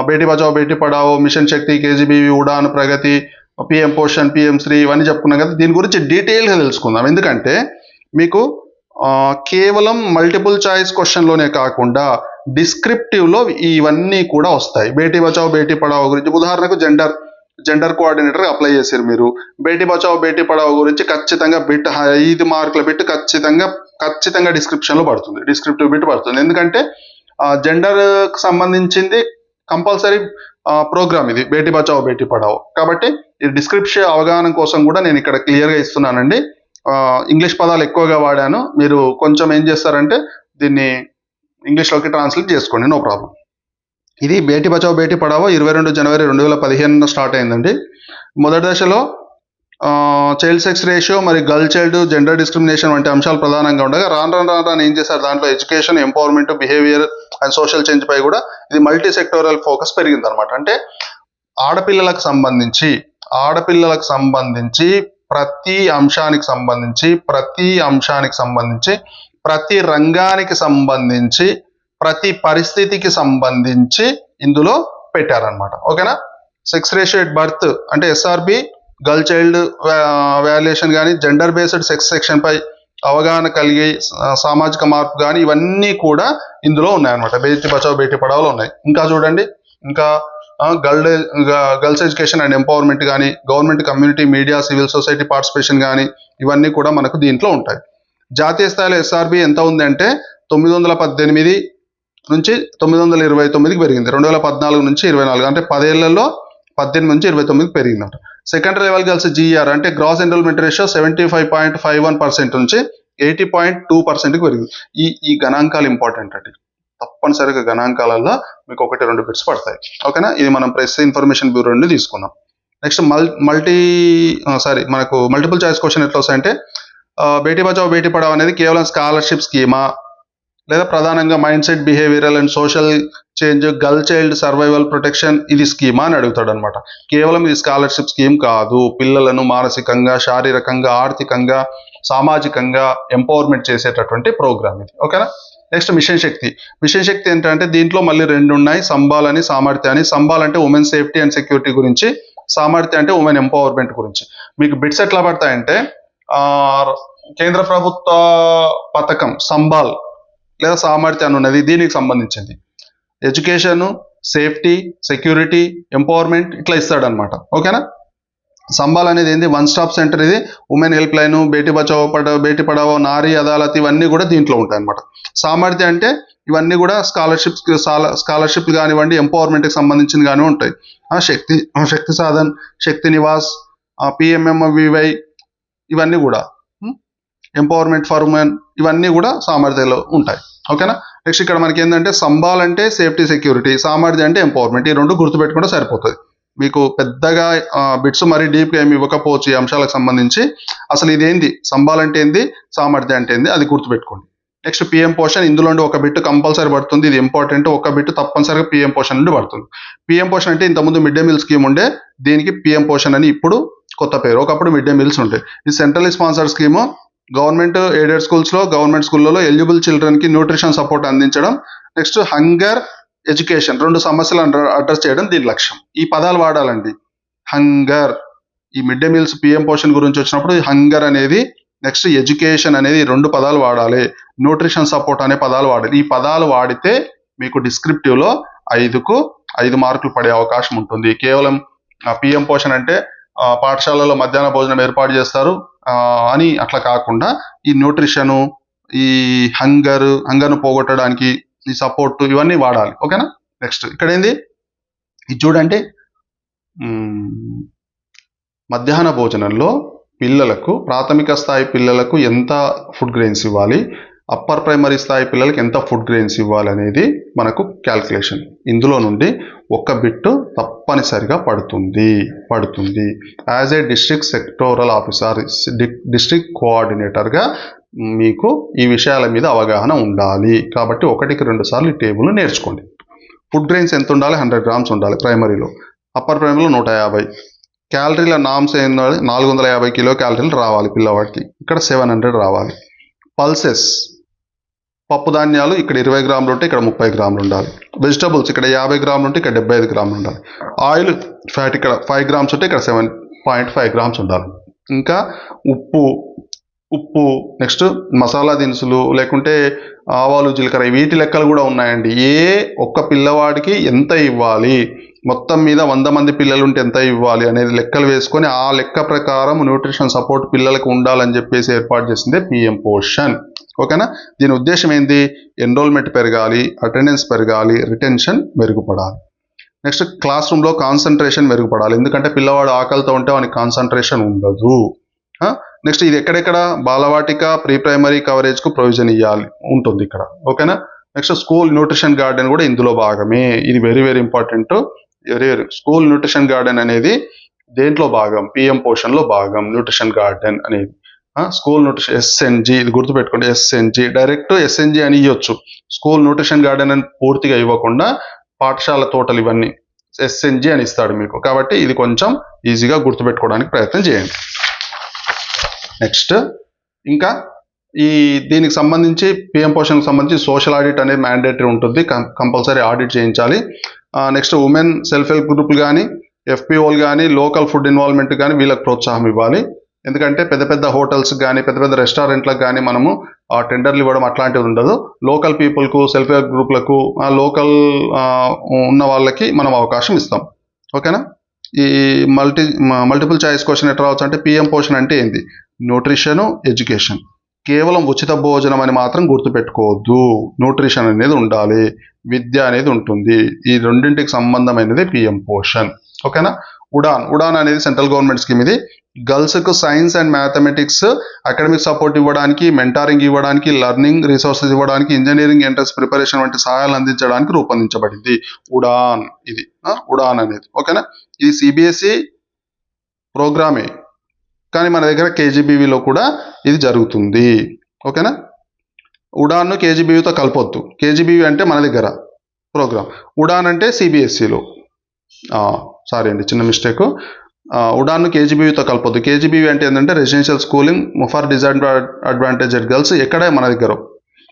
బేటీ బచావో బేటీ పడావో, మిషన్ శక్తి, కేజీబీవీ, ఉడాన్, ప్రగతి, పిఎం పోషన్, పిఎం శ్రీ, ఇవన్నీ చెప్పుకున్నాం కదా. దీని గురించి డీటెయిల్గా తెలుసుకుందాం. ఎందుకంటే మీకు కేవలం మల్టిపుల్ చాయిస్ క్వశ్చన్లోనే కాకుండా డిస్క్రిప్టివ్లో ఇవన్నీ కూడా వస్తాయి. బేటీ బచావో బేటీ పడావో గురించి ఉదాహరణకు జెండర్ కోఆర్డినేటర్ అప్లై చేశారు మీరు. బేటీ బచావో బేటీ పడావో గురించి ఖచ్చితంగా బిట్ 5 మార్కుల బిట్ ఖచ్చితంగా డిస్క్రిప్షన్లో పడుతుంది, డిస్క్రిప్టివ్ బిట్ పడుతుంది. ఎందుకంటే జెండర్కి సంబంధించింది కంపల్సరీ ప్రోగ్రామ్ ఇది బేటీ బచావో బేటీ పడావో. కాబట్టి ఈ డిస్క్రిప్షన్ అవగాహన కోసం కూడా నేను ఇక్కడ క్లియర్గా ఇస్తున్నానండి. ఇంగ్లీష్ పదాలు ఎక్కువగా వాడాను, మీరు కొంచెం ఏం చేస్తారంటే దీన్ని ఇంగ్లీష్లోకి ట్రాన్స్లేట్ చేసుకోండి, నో ప్రాబ్లం. ఇది బేటీ బచావో బేటీ పడావో 22 జనవరి 2015 స్టార్ట్ అయిందండి. మొదటి దశలో చైల్డ్ సెక్స్ రేషియో మరి గర్ల్ చైల్డ్ జెండర్ డిస్క్రిమినేషన్ వంటి అంశాలు ప్రధానంగా ఉండగా రాను ఏం చేశారు, దాంట్లో education, empowerment, behaviour and social change పై కూడా ఇది మల్టీ సెక్టోరల్ ఫోకస్ పెరిగింది అనమాట. అంటే ఆడపిల్లలకు సంబంధించి ప్రతి అంశానికి సంబంధించి ప్రతి రంగానికి సంబంధించి ప్రతి పరిస్థితికి సంబంధించి ఇందులో పెట్టారనమాట. ఓకేనా. సెక్స్ రేషియో ఎట్ బర్త్ అంటే ఎస్ఆర్బి, గర్ల్ చైల్డ్ వాల్యుయేషన్ కానీ, జెండర్ బేస్డ్ సెక్స్ సెక్షన్ పై అవగాహన కలిగి సామాజిక మార్పు కానీ, ఇవన్నీ కూడా ఇందులో ఉన్నాయన్నమాట. బేటీ బచావో బేటీ పడావోలో ఉన్నాయి. ఇంకా చూడండి, ఇంకా గర్ల్స్ ఎడ్యుకేషన్ అండ్ ఎంపవర్మెంట్ కానీ, government, community, media, civil society participation కానీ, ఇవన్నీ కూడా మనకు దీంట్లో ఉంటాయి. జాతీయ స్థాయిలో ఎస్ఆర్బి ఎంత ఉంది అంటే 918 నుంచి 929కి పెరిగింది. 2014 నుంచి 24 అంటే 10 ఏళ్లలో 18 నుంచి 29 పెరిగిందట. సెకండరీ లెవెల్ గర్ల్స్ జీఆర్ అంటే గ్రాస్ ఎన్రోల్మెంట్ రేషియో 75.51% నుంచి 80.2%కి పెరిగింది. ఈ గణాంకాలు ఇంపార్టెంట్ అండి. తప్పనిసరిగా గణాంకాలలో మీకు 1-2 బిట్స్ పడతాయి. ఓకేనా? ఇది మనం ప్రెస్ ఇన్ఫర్మేషన్ బ్యూరో నుండి తీసుకున్నాం. నెక్స్ట్ మనకు మల్టిపుల్ చాయిస్ క్వశ్చన్ ఎట్లా వస్తాయంటే బేటీ బచావో బేటీ పడావో అనేది కేవలం స్కాలర్షిప్ స్కీమా, లేదా ప్రధానంగా mind set, behavioural and social change, girl child survival protection ఇది స్కీమా అని అడుగుతాడు అనమాట. కేవలం ఇది స్కాలర్షిప్ స్కీమ్ కాదు, పిల్లలను మానసికంగా, శారీరకంగా, ఆర్థికంగా, సామాజికంగా ఎంపవర్మెంట్ చేసేటటువంటి ప్రోగ్రామ్ ఇది. ఓకేనా? నెక్స్ట్ మిషన్ శక్తి. మిషన్ శక్తి ఏంటంటే దీంట్లో మళ్ళీ 2 ఉన్నాయి, సంబాల్ అని, సామర్థ్యాన్ని. సంబాల్ అంటే ఉమెన్ సేఫ్టీ అండ్ సెక్యూరిటీ గురించి, సామర్థ్యం అంటే ఉమెన్ ఎంపవర్మెంట్ గురించి. మీకు బిట్స్ ఎట్లా పడతాయంటే కేంద్ర ప్రభుత్వ పథకం సంబాల్ లేదా సామర్థ్యాన్ని ఉన్నది, దీనికి సంబంధించింది. ఎడ్యుకేషన్, సేఫ్టీ, సెక్యూరిటీ, ఎంపవర్మెంట్ ఇట్లా ఇస్తాడనమాట. ఓకేనా? సంబాల్ అనేది ఏంది? 1 స్టాప్ సెంటర్. ఇది women help line, Beti Bachao Beti Padhao, నారీ అదాలత్ ఇవన్నీ కూడా దీంట్లో ఉంటాయి అనమాట. సామర్థ్యం అంటే ఇవన్నీ కూడా స్కాలర్షిప్ కానివ్వండి, ఎంపవర్మెంట్కి సంబంధించిన కానీ ఉంటాయి. శక్తి సాధన్, శక్తి నివాస్, PMMVY ఇవన్నీ కూడా ఎంపవర్మెంట్ ఫర్ ఉమెన్ ఇవన్నీ కూడా సామర్థ్యంలో ఉంటాయి. ఓకేనా? నెక్స్ట్ ఇక్కడ మనకి ఏంటంటే సంబాల్ అంటే సేఫ్టీ సెక్యూరిటీ, సామర్థ్యం అంటే ఎంపవర్మెంట్. ఈ 2 గుర్తుపెట్టుకుంటే సరిపోతుంది. మీకు పెద్దగా బిట్స్ మరీ డీప్గా ఏమి ఇవ్వకపోవచ్చు ఈ అంశాలకు సంబంధించి. అసలు ఇదేంది, సంబాల్ అంటే ఏంది, సామర్థ్యం అంటే ఏంది, అది గుర్తుపెట్టుకోండి. నెక్స్ట్ PM పోషన్, ఇందులో ఒక బిట్ కంపల్సరీ పడుతుంది. ఇది ఇంపార్టెంట్. ఒక బిట్ తప్పనిసరిగా PM పోషన్ నుండి పడుతుంది. PM పోషన్ అంటే ఇంతకుముందు మిడ్ డే మీల్ స్కీమ్ ఉండే, దీనికి PM పోషన్ అని ఇప్పుడు కొత్త పేరు. ఒకప్పుడు మిడ్ డే మీల్స్ ఉంటాయి. ఇది central sponsored scheme. Government aided స్కూల్స్లో, గవర్నమెంట్ స్కూళ్ళలో ఎలిజిబుల్ చిల్డ్రన్కి న్యూట్రిషన్ సపోర్ట్ అందించడం. నెక్స్ట్ హంగర్, ఎడ్యుకేషన్ 2 సమస్యలను అడ్రస్ చేయడం దీని లక్ష్యం. ఈ పదాలు వాడాలండి. హంగర్, ఈ mid day meals PM Poshan గురించి వచ్చినప్పుడు హంగర్ అనేది, నెక్స్ట్ ఎడ్యుకేషన్ అనేది 2 పదాలు వాడాలి. న్యూట్రిషన్ సపోర్ట్ అనే పదాలు వాడాలి. ఈ పదాలు వాడితే మీకు డిస్క్రిప్టివ్లో 5కు 5 మార్కులు పడే అవకాశం ఉంటుంది. కేవలం PM పోషన్ అంటే పాఠశాలలో మధ్యాహ్న భోజనం ఏర్పాటు చేస్తారు అని అట్లా కాకుండా ఈ న్యూట్రిషను, ఈ హంగర్ను పోగొట్టడానికి ఈ సపోర్ట్ ఇవన్నీ వాడాలి. ఓకేనా? నెక్స్ట్ ఇక్కడ ఏంది, ఇది చూడండి. మధ్యాహ్న భోజనంలో పిల్లలకు, ప్రాథమిక స్థాయి పిల్లలకు ఎంత ఫుడ్ గ్రెయిన్స్ ఇవ్వాలి, అప్పర్ ప్రైమరీ స్థాయి పిల్లలకి ఎంత ఫుడ్ గ్రెయిన్స్ ఇవ్వాలి అనేది మనకు క్యాల్కులేషన్. ఇందులో నుండి ఒక బిట్టు తప్పనిసరిగా పడుతుంది. As a district sectoral officer, district కోఆర్డినేటర్గా మీకు ఈ విషయాల మీద అవగాహన ఉండాలి. కాబట్టి 1కి 2 సార్లు ఈ టేబుల్ నేర్చుకోండి. ఫుడ్ గ్రెయిన్స్ ఎంత ఉండాలి? 100 గ్రామ్స్ ఉండాలి ప్రైమరీలో. అప్పర్ ప్రైమరీలో 150. క్యాలరీల నామ్స్ ఏందో 450 కిలో క్యాలరీలు రావాలి పిల్లవాడికి, ఇక్కడ 700 రావాలి. పల్సెస్, పప్పు ధాన్యాలు ఇక్కడ 20 గ్రాములు ఉంటే ఇక్కడ 30 గ్రాములు ఉండాలి. వెజిటబుల్స్ ఇక్కడ 50 గ్రాములు ఉంటే ఇక్కడ 75 గ్రాములు ఉండాలి. ఆయిల్, ఫ్యాట్ ఇక్కడ 5 గ్రామ్స్ ఉంటే ఇక్కడ 7.5 గ్రామ్స్ ఉండాలి. ఇంకా ఉప్పు, నెక్స్ట్ మసాలా దినుసులు, లేకుంటే ఆవాలు, జీలకర్ర, వీటి లెక్కలు కూడా ఉన్నాయండి. ఒక్క పిల్లవాడికి ఎంత ఇవ్వాలి, మొత్తం మీద 100 మంది పిల్లలు ఉంటే ఎంత ఇవ్వాలి అనేది లెక్కలు వేసుకొని ఆ లెక్క ప్రకారం న్యూట్రిషన్ సపోర్ట్ పిల్లలకు ఉండాలని చెప్పేసి ఏర్పాటు చేసిందే PM పోషన్. ఓకేనా? దీని ఉద్దేశం ఏంది? ఎన్రోల్మెంట్ పెరగాలి, అటెండెన్స్ పెరగాలి, రిటెన్షన్ మెరుగుపడాలి. నెక్స్ట్ క్లాస్ రూమ్లో కాన్సన్ట్రేషన్ మెరుగుపడాలి. ఎందుకంటే పిల్లవాడు ఆకలితో ఉంటే వానికి కాన్సన్ట్రేషన్ ఉండదు. నెక్స్ట్ ఇది ఎక్కడెక్కడ బాలవాటిక, ప్రీ ప్రైమరీ కవరేజ్కు ప్రొవిజన్ ఇవ్వాలి ఉంటుంది ఇక్కడ. ఓకేనా? నెక్స్ట్ స్కూల్ న్యూట్రిషన్ గార్డెన్ కూడా ఇందులో భాగమే. ఇది very very important. School nutrition garden అనేది దేంట్లో భాగం? PM పోషన్లో భాగం న్యూట్రిషన్ గార్డెన్ అనేది. స్కూల్ న్యూట్రిషన్ SNG, ఇది గుర్తుపెట్టుకోండి. SNG డైరెక్ట్ SNG అని ఇవ్వచ్చు. స్కూల్ న్యూట్రిషన్ గార్డెన్ అని పూర్తిగా ఇవ్వకుండా పాఠశాల తోటలు ఇవన్నీ SNG అని ఇస్తాడు మీకు. కాబట్టి ఇది కొంచెం ఈజీగా గుర్తుపెట్టుకోవడానికి ప్రయత్నం చేయండి. నెక్స్ట్ ఇంకా దీనికి సంబంధించి PM పోషన్కి సంబంధించి సోషల్ ఆడిట్ అనేది మ్యాండేటరీ ఉంటుంది. కంపల్సరీ ఆడిట్ చేయించాలి. నెక్స్ట్ ఉమెన్ సెల్ఫ్ హెల్ప్ గ్రూపులు కానీ, FPOలు కానీ, లోకల్ ఫుడ్ ఇన్వాల్వ్మెంట్ కానీ వీళ్ళకి ప్రోత్సాహం ఇవ్వాలి. ఎందుకంటే పెద్ద పెద్ద హోటల్స్ కానీ, పెద్ద పెద్ద రెస్టారెంట్లకు కానీ మనము టెండర్లు ఇవ్వడం అట్లాంటివి ఉండదు. లోకల్ పీపుల్కు, సెల్ఫ్ హెల్ప్ గ్రూపులకు, లోకల్ ఉన్న వాళ్ళకి మనం అవకాశం ఇస్తాం. ఓకేనా? ఈ మల్టిపుల్ చాయిస్ క్వశ్చన్ ఎట్లా రావచ్చు అంటే PM పోషన్ అంటే ఏంది? Nutrition, education. కేవలం ఉచిత భోజనం అని మాత్రం గుర్తుపెట్టుకోవద్దు. న్యూట్రిషన్ అనేది ఉండాలి, విద్య అనేది ఉంటుంది. ఈ రెండింటికి సంబంధమైనది PM పోషన్. ఓకేనా. ఉడాన్ అనేది సెంట్రల్ గవర్నమెంట్ స్కీమ్. ఇది గర్ల్స్కు science and mathematics academic support ఇవ్వడానికి, మెంటారింగ్ ఇవ్వడానికి, లెర్నింగ్ రిసోర్సెస్ ఇవ్వడానికి, ఇంజనీరింగ్ ఎంట్రన్స్ ప్రిపరేషన్ వంటి సహాయాలు అందించడానికి రూపొందించబడింది ఉడాన్. ఇది ఉడాన్ అనేది. ఓకేనా. ఇది సిబిఎస్ఈ ప్రోగ్రామే, కానీ మన దగ్గర కేజీబీవీలో కూడా ఇది జరుగుతుంది. ఓకేనా. ఉడాన్ను కేజీబీవీతో కలపొద్దు. కేజీబీవీ అంటే మన దగ్గర ప్రోగ్రామ్, ఉడాన్ అంటే సిబిఎస్ఈలో. సారీ అండి, చిన్న మిస్టేక్. ఉడాన్ను కేజీబీవీతో కలపొద్దు. కేజీబీవీ అంటే ఏంటంటే రెసిడెన్షియల్ స్కూలింగ్ ఫర్ డిసడ్వాంటేజెడ్ గర్ల్స్, ఎక్కడే మన దగ్గర.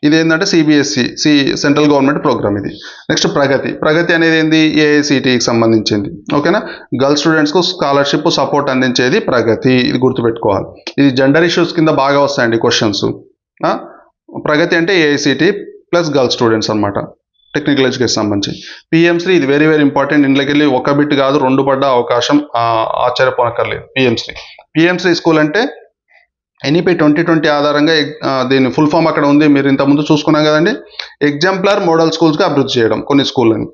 ఇది ఏంటంటే సిబిఎస్ఈ సెంట్రల్ గవర్నమెంట్ ప్రోగ్రామ్ ఇది. నెక్స్ట్ ప్రగతి అనేది ఏంది, ఏఐసిటికి సంబంధించింది. ఓకేనా. గర్ల్ స్టూడెంట్స్కు స్కాలర్షిప్ సపోర్ట్ అందించేది ప్రగతి. ఇది గుర్తుపెట్టుకోవాలి. ఇది జెండర్ ఇష్యూస్ కింద బాగా వస్తాయండి క్వశ్చన్స్. ప్రగతి అంటే ఏఐసిటి ప్లస్ గర్ల్ స్టూడెంట్స్ అనమాట, టెక్నికల్ ఎడ్యుకేషన్ సంబంధించి. పిఎంశ్రీ ఇది వెరీ వెరీ ఇంపార్టెంట్. ఇంట్లోకి వెళ్ళి ఒక బిట్ కాదు 2 పడ్డ అవకాశం ఆశ్చర్యపోనక్కర్లేదు. పిఎంశ్రీ స్కూల్ అంటే ఎన్ఈపీ 2020 ఆధారంగా దీని ఫుల్ ఫామ్ అక్కడ ఉంది, మీరు ఇంతకుముందు చూసుకున్నాం కదండి. ఎగ్జాంపులర్ మోడల్ స్కూల్స్గా అభివృద్ధి చేయడం కొన్ని స్కూళ్ళని.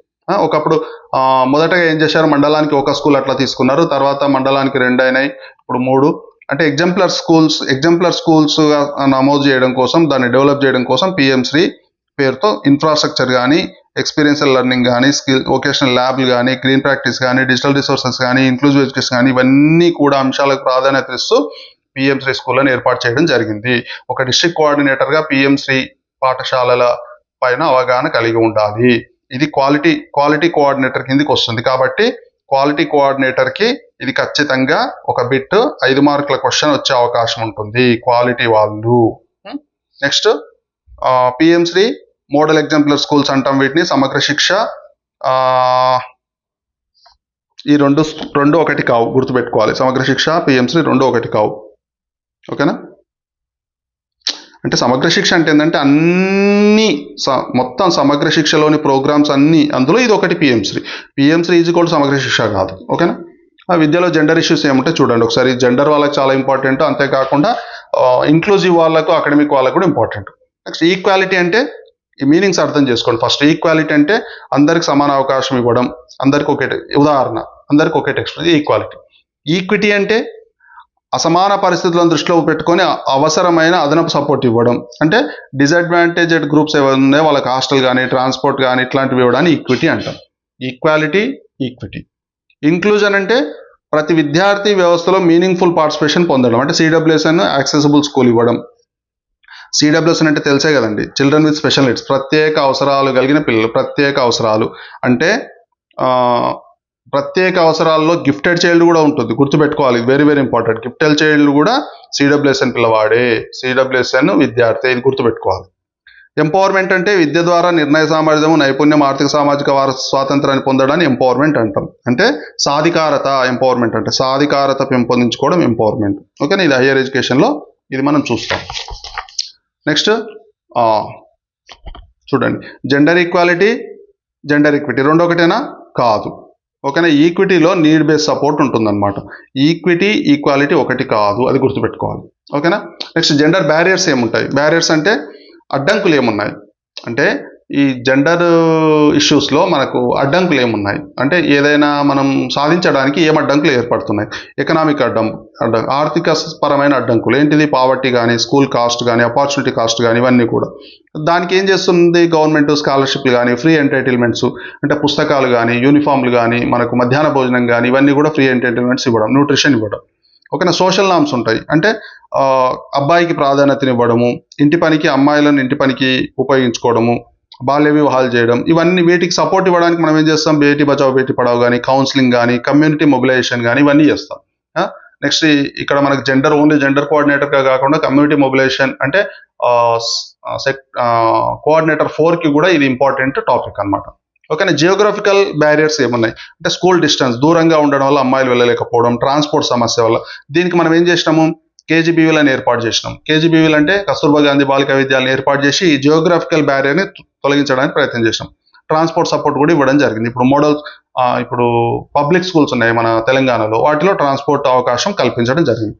ఒకప్పుడు మొదటగా ఏం చేశారు, మండలానికి ఒక స్కూల్ అట్లా తీసుకున్నారు, తర్వాత మండలానికి 2 అయినాయి, ఇప్పుడు 3. అంటే ఎగ్జాంపులర్ స్కూల్స్ నమోదు చేయడం కోసం, దాన్ని డెవలప్ చేయడం కోసం పిఎంశ్రీ పేరుతో ఇన్ఫ్రాస్ట్రక్చర్ కానీ, ఎక్స్పీరియన్షియల్ లెర్నింగ్ కానీ, వొకేషనల్ ల్యాబ్లు కానీ, గ్రీన్ ప్రాక్టీస్ కానీ, డిజిటల్ రిసోర్సెస్ కానీ, ఇంక్లూజివ్ ఎడ్యుకేషన్ కానీ, ఇవన్నీ కూడా అంశాలకు ప్రాధాన్యత ఇస్తూ పిఎంశ్రీ స్కూళ్ళని ఏర్పాటు చేయడం జరిగింది. ఒక డిస్ట్రిక్ట్ కోఆర్డినేటర్గా పిఎంశ్రీ పాఠశాలల పైన అవగాహన కలిగి ఉండాలి. ఇది క్వాలిటీ కోఆర్డినేటర్ కిందకి వస్తుంది. కాబట్టి క్వాలిటీ కోఆర్డినేటర్కి ఇది ఖచ్చితంగా ఒక బిట్ 5 మార్కుల క్వశ్చన్ వచ్చే అవకాశం ఉంటుంది, క్వాలిటీ వాళ్ళు. Next PM SHRI model exemplar schools అంటాం వీటిని. సమగ్ర శిక్ష ఈ రెండు ఒకటి కావు, గుర్తుపెట్టుకోవాలి. సమగ్ర శిక్ష పిఎంశ్రీ 2 ఒకటి కావు. ఓకేనా. అంటే సమగ్ర శిక్ష అంటే ఏంటంటే అన్ని మొత్తం సమగ్ర శిక్షలోని ప్రోగ్రామ్స్ అన్ని, అందులో ఇది ఒకటి పిఎంశ్రీ ఈజ్ ఈక్వల్ టు సమగ్ర శిక్ష కాదు. ఓకేనా. విద్యలో జెండర్ ఇష్యూస్ ఏముంటే చూడండి ఒకసారి. జెండర్ వాళ్ళకి చాలా ఇంపార్టెంట్, అంతేకాకుండా ఇంక్లూజివ్ వాళ్ళకు, అకాడమిక్ వాళ్ళకు కూడా ఇంపార్టెంట్. నెక్స్ట్ ఈక్వాలిటీ అంటే ఈ మీనింగ్స్ అర్థం చేసుకోండి ఫస్ట్. ఈక్వాలిటీ అంటే అందరికి సమాన అవకాశం ఇవ్వడం, అందరికి ఒకే ఉదాహరణ, అందరికి ఒకే టెక్స్ట్. ఈక్వాలిటీ. ఈక్విటీ అంటే అసమాన పరిస్థితులను దృష్టిలో పెట్టుకొని అవసరమైన అదనపు సపోర్ట్ ఇవ్వడం. అంటే డిసడ్వాంటేజెడ్ గ్రూప్స్ ఏమైనా ఉన్నాయో వాళ్ళకి హాస్టల్ కానీ, ట్రాన్స్పోర్ట్ కానీ, ఇట్లాంటివి ఇవ్వడాన్ని ఈక్విటీ అంటాం. ఈక్విటీ. ఇంక్లూజన్ అంటే ప్రతి విద్యార్థి వ్యవస్థలో మీనింగ్ఫుల్ పార్టిసిపేషన్ పొందడం. అంటే సిడబ్ల్యూఎస్ఎన్ యాక్సెసిబుల్ స్కూల్ ఇవ్వడం. సిడబ్ల్యూఎస్ఎన్ అంటే తెలిసే కదండి, చిల్డ్రన్ విత్ స్పెషల్ నీడ్స్, ప్రత్యేక అవసరాలు కలిగిన పిల్లలు. ప్రత్యేక అవసరాలు అంటే ప్రత్యేక అవసరాల్లో గిఫ్టెడ్ చైల్డ్ కూడా ఉంటుంది, గుర్తుపెట్టుకోవాలి. Very very important. Gifted child కూడా సిడబ్ల్యూఎస్ఎన్ పిల్లవాడే, సిడబ్ల్యూఎస్ఎన్ విద్యార్థి, ఇది గుర్తుపెట్టుకోవాలి. ఎంపవర్మెంట్ అంటే విద్య ద్వారా నిర్ణయ సామర్థ్యము, నైపుణ్యం, ఆర్థిక సామాజిక స్వాతంత్రాన్ని పొందడాన్ని ఎంపవర్మెంట్ అంటాం. అంటే సాధికారత. ఎంపవర్మెంట్ అంటే సాధికారత పెంపొందించుకోవడం ఎంపవర్మెంట్. ఓకేనా. ఇది హైయర్ ఎడ్యుకేషన్లో ఇది మనం చూస్తాం. నెక్స్ట్ చూడండి, జెండర్ ఈక్వాలిటీ, జెండర్ ఈక్విటీ 2 ఒకటేనా? కాదు. ఓకేనా. ఈక్విటీలో నీడ్ బేస్ సపోర్ట్ ఉంటుందన్నమాట. ఈక్వాలిటీ ఒకటి కాదు, అది గుర్తుపెట్టుకోవాలి. ఓకేనా. నెక్స్ట్ జెండర్ బ్యారియర్స్ ఏముంటాయి? బ్యారియర్స్ అంటే అడ్డంకులు ఏమున్నాయి అంటే, ఈ జెండర్ ఇష్యూస్లో మనకు అడ్డంకులు ఏమున్నాయి అంటే, ఏదైనా మనం సాధించడానికి ఏం అడ్డంకులు ఏర్పడుతున్నాయి? ఎకనామిక్ ఆర్థిక పరమైన అడ్డంకులు. ఏంటిది? పావర్టీ కానీ, స్కూల్ కాస్ట్ కానీ, ఆపర్చునిటీ కాస్ట్ కానీ, ఇవన్నీ కూడా. దానికి ఏం చేస్తుంది గవర్నమెంట్? స్కాలర్షిప్లు కానీ, ఫ్రీ ఎంటర్టైన్మెంట్స్ అంటే పుస్తకాలు కానీ, యూనిఫామ్లు కానీ, మనకు మధ్యాహ్న భోజనం కానీ, ఇవన్నీ కూడా ఫ్రీ ఎంటర్టైన్మెంట్స్ ఇవ్వడం, న్యూట్రిషన్ ఇవ్వడం. ఓకేనా. సోషల్ నామ్స్ ఉంటాయి. అంటే అబ్బాయికి ప్రాధాన్యతనివ్వడము, ఇంటి పనికి అమ్మాయిలను ఇంటి పనికి ఉపయోగించుకోవడము, బాల్య వివాహాలు చేయడం, ఇవన్నీ వీటికి సపోర్ట్ ఇవ్వడానికి మనం ఏం చేస్తాం? బేటీ బచావ్ బేటీ పడావ్ కానీ, కౌన్సిలింగ్ కానీ, కమ్యూనిటీ మొబిలైజేషన్ కానీ, ఇవన్నీ చేస్తాం. నెక్స్ట్ ఇక్కడ మనకు ఓన్లీ జెండర్ కోఆర్డినేటర్గా కాకుండా కమ్యూనిటీ మొబిలైజేషన్ అంటే కోఆర్డినేటర్ 4కి కూడా ఇది ఇంపార్టెంట్ టాపిక్ అనమాట. ఓకేనా. జియోగ్రఫికల్ బ్యారియర్స్ ఏమున్నాయి అంటే, స్కూల్ డిస్టెన్స్, దూరంగా ఉండడం వల్ల అమ్మాయిలు వెళ్ళలేకపోవడం, ట్రాన్స్పోర్ట్ సమస్య వల్ల. దీనికి మనం ఏం చేసినాము? కేజీబీవీలను ఏర్పాటు చేసినాం. కేజీబీవీలు అంటే కస్తూర్బా గాంధీ బాలికా విద్యాలయాన్ని ఏర్పాటు చేసి ఈ జియోగ్రఫికల్ బ్యారియర్ని తొలగించడానికి ప్రయత్నం చేసినాం. ట్రాన్స్పోర్ట్ సపోర్ట్ కూడా ఇవ్వడం జరిగింది. ఇప్పుడు పబ్లిక్ స్కూల్స్ ఉన్నాయి మన తెలంగాణలో, వాటిలో ట్రాన్స్పోర్ట్ అవకాశం కల్పించడం జరిగింది.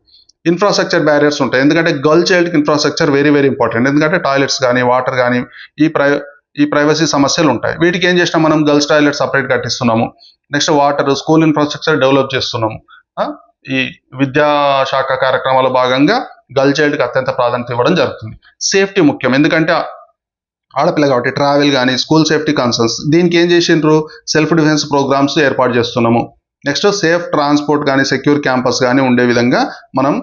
ఇన్ఫ్రాస్ట్రక్చర్ బ్యారియర్స్ ఉంటాయి. ఎందుకంటే గర్ల్ చైల్డ్కి ఇన్ఫ్రాస్ట్రక్చర్ వెరీ వెరీ ఇంపార్టెంట్. ఎందుకంటే టాయిలెట్స్ కానీ, వాటర్ కానీ, ఈ ప్రైవసీ సమస్యలు ఉంటాయి. వీటికి ఏం చేసినాం మనం? గర్ల్స్ టాయిలెట్ సపరేట్ కట్టిస్తున్నాము. Next water, school infrastructure develop చేస్తున్నాము. ఈ విద్యాశాఖ కార్యక్రమాల భాగంగా గర్ల్ చైల్డ్కి అత్యంత ప్రాధాన్యత ఇవ్వడం జరుగుతుంది. సేఫ్టీ ముఖ్యం, ఎందుకంటే ఆడపిల్ల కాబట్టి ట్రావెల్ కానీ స్కూల్ సేఫ్టీ కన్సర్న్స్, దీనికి ఏం చేసిండ్రు, సెల్ఫ్ డిఫెన్స్ ప్రోగ్రామ్స్ ఏర్పాటు చేస్తున్నాము. నెక్స్ట్ సేఫ్ ట్రాన్స్పోర్ట్ కానీ సెక్యూర్ క్యాంపస్ కానీ ఉండే విధంగా మనం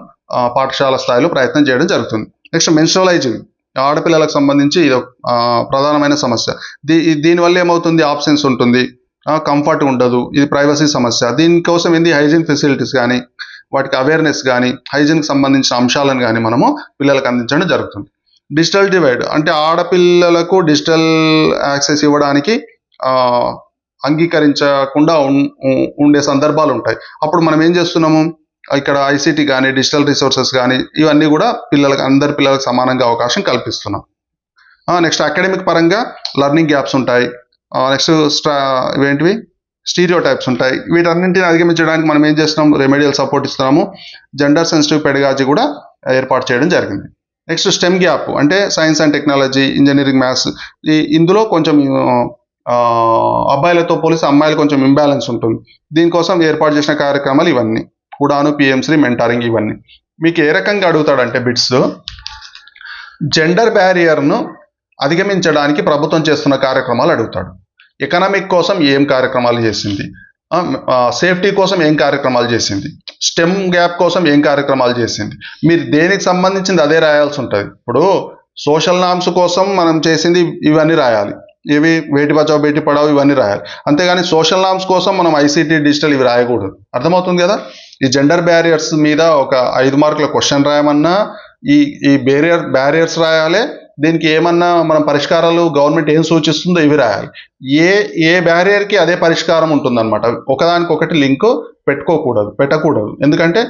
పాఠశాల స్థాయిలో ప్రయత్నం చేయడం జరుగుతుంది. నెక్స్ట్ మెన్స్ట్రువలైజింగ్, ఆడపిల్లలకు సంబంధించి ఇది ప్రధానమైన సమస్య. దీనివల్ల ఏమవుతుంది, ఆబ్సెన్స్ ఉంటుంది, కంఫర్ట్ ఉండదు, ఇది ప్రైవసీ సమస్య. దీనికోసం ఏంది, హైజీన్ ఫెసిలిటీస్ కానీ వాటికి అవేర్నెస్ కానీ హైజీన్కి సంబంధించిన అంశాలను కానీ మనము పిల్లలకు అందించడం జరుగుతుంది. డిజిటల్ డివైడ్ అంటే ఆడపిల్లలకు డిజిటల్ యాక్సెస్ ఇవ్వడానికి అంగీకరించకుండా ఉండే సందర్భాలు ఉంటాయి. అప్పుడు మనం ఏం చేస్తున్నాము, ఇక్కడ ఐసీటీ కానీ డిజిటల్ రిసోర్సెస్ కానీ ఇవన్నీ కూడా అందరి పిల్లలకు సమానంగా అవకాశం కల్పిస్తున్నాం. నెక్స్ట్ అకాడమిక్ పరంగా లెర్నింగ్ గ్యాప్స్ ఉంటాయి. నెక్స్ట్ ఇవేంటివి, స్టీరియో టైప్స్ ఉంటాయి. వీటన్నింటిని అధిగమించడానికి మనం ఏం చేస్తున్నాం, రెమెడియల్ సపోర్ట్ ఇస్తున్నాము. జెండర్ సెన్సిటివ్ పెడగాజీ కూడా ఏర్పాటు చేయడం జరిగింది. నెక్స్ట్ స్టెమ్ గ్యాప్ అంటే science and technology, engineering, maths, ఇందులో కొంచెం అబ్బాయిలతో పోలిసి అమ్మాయిలు కొంచెం ఇంబ్యాలెన్స్ ఉంటుంది. దీనికోసం ఏర్పాటు చేసిన కార్యక్రమాలు ఇవన్నీ, ఉడాను, పిఎంశ్రీ, మెంటారింగ్, ఇవన్నీ. మీకు ఏ రకంగా అడుగుతాడంటే బిట్స్, జెండర్ బ్యారియర్ను అధిగమించడానికి ప్రభుత్వం చేస్తున్న కార్యక్రమాలు అడుగుతాడు. ఎకనామిక్ కోసం ఏం కార్యక్రమాలు చేసింది, సేఫ్టీ కోసం ఏం కార్యక్రమాలు చేసింది, స్టెమ్ గ్యాప్ కోసం ఏం కార్యక్రమాలు చేసింది, మీరు దేనికి సంబంధించింది అదే రాయాల్సి ఉంటుంది. ఇప్పుడు సోషల్ నామ్స్ కోసం మనం చేసింది ఇవన్నీ రాయాలి, ఇవి బేటీ బచావ్ బేటీ పడావ్ ఇవన్నీ రాయాలి. అంతేగాని సోషల్ నామ్స్ కోసం మనం ఐసీటీ డిజిటల్ ఇవి రాయకూడదు. అర్థమవుతుంది కదా. ఈ జెండర్ బ్యారియర్స్ మీద ఒక 5 మార్కుల క్వశ్చన్ రాయమన్నా ఈ బ్యారియర్స్ రాయాలి. దీనికి ఏమన్నా మనం పరిష్కారాలు గవర్నమెంట్ ఏం సూచిస్తుందో ఇవి రాయాలి. ఏ బ్యారియర్కి అదే పరిష్కారం ఉంటుందన్నమాట. ఒకదానికొకటి లింక్ పెట్టకూడదు. ఎందుకంటే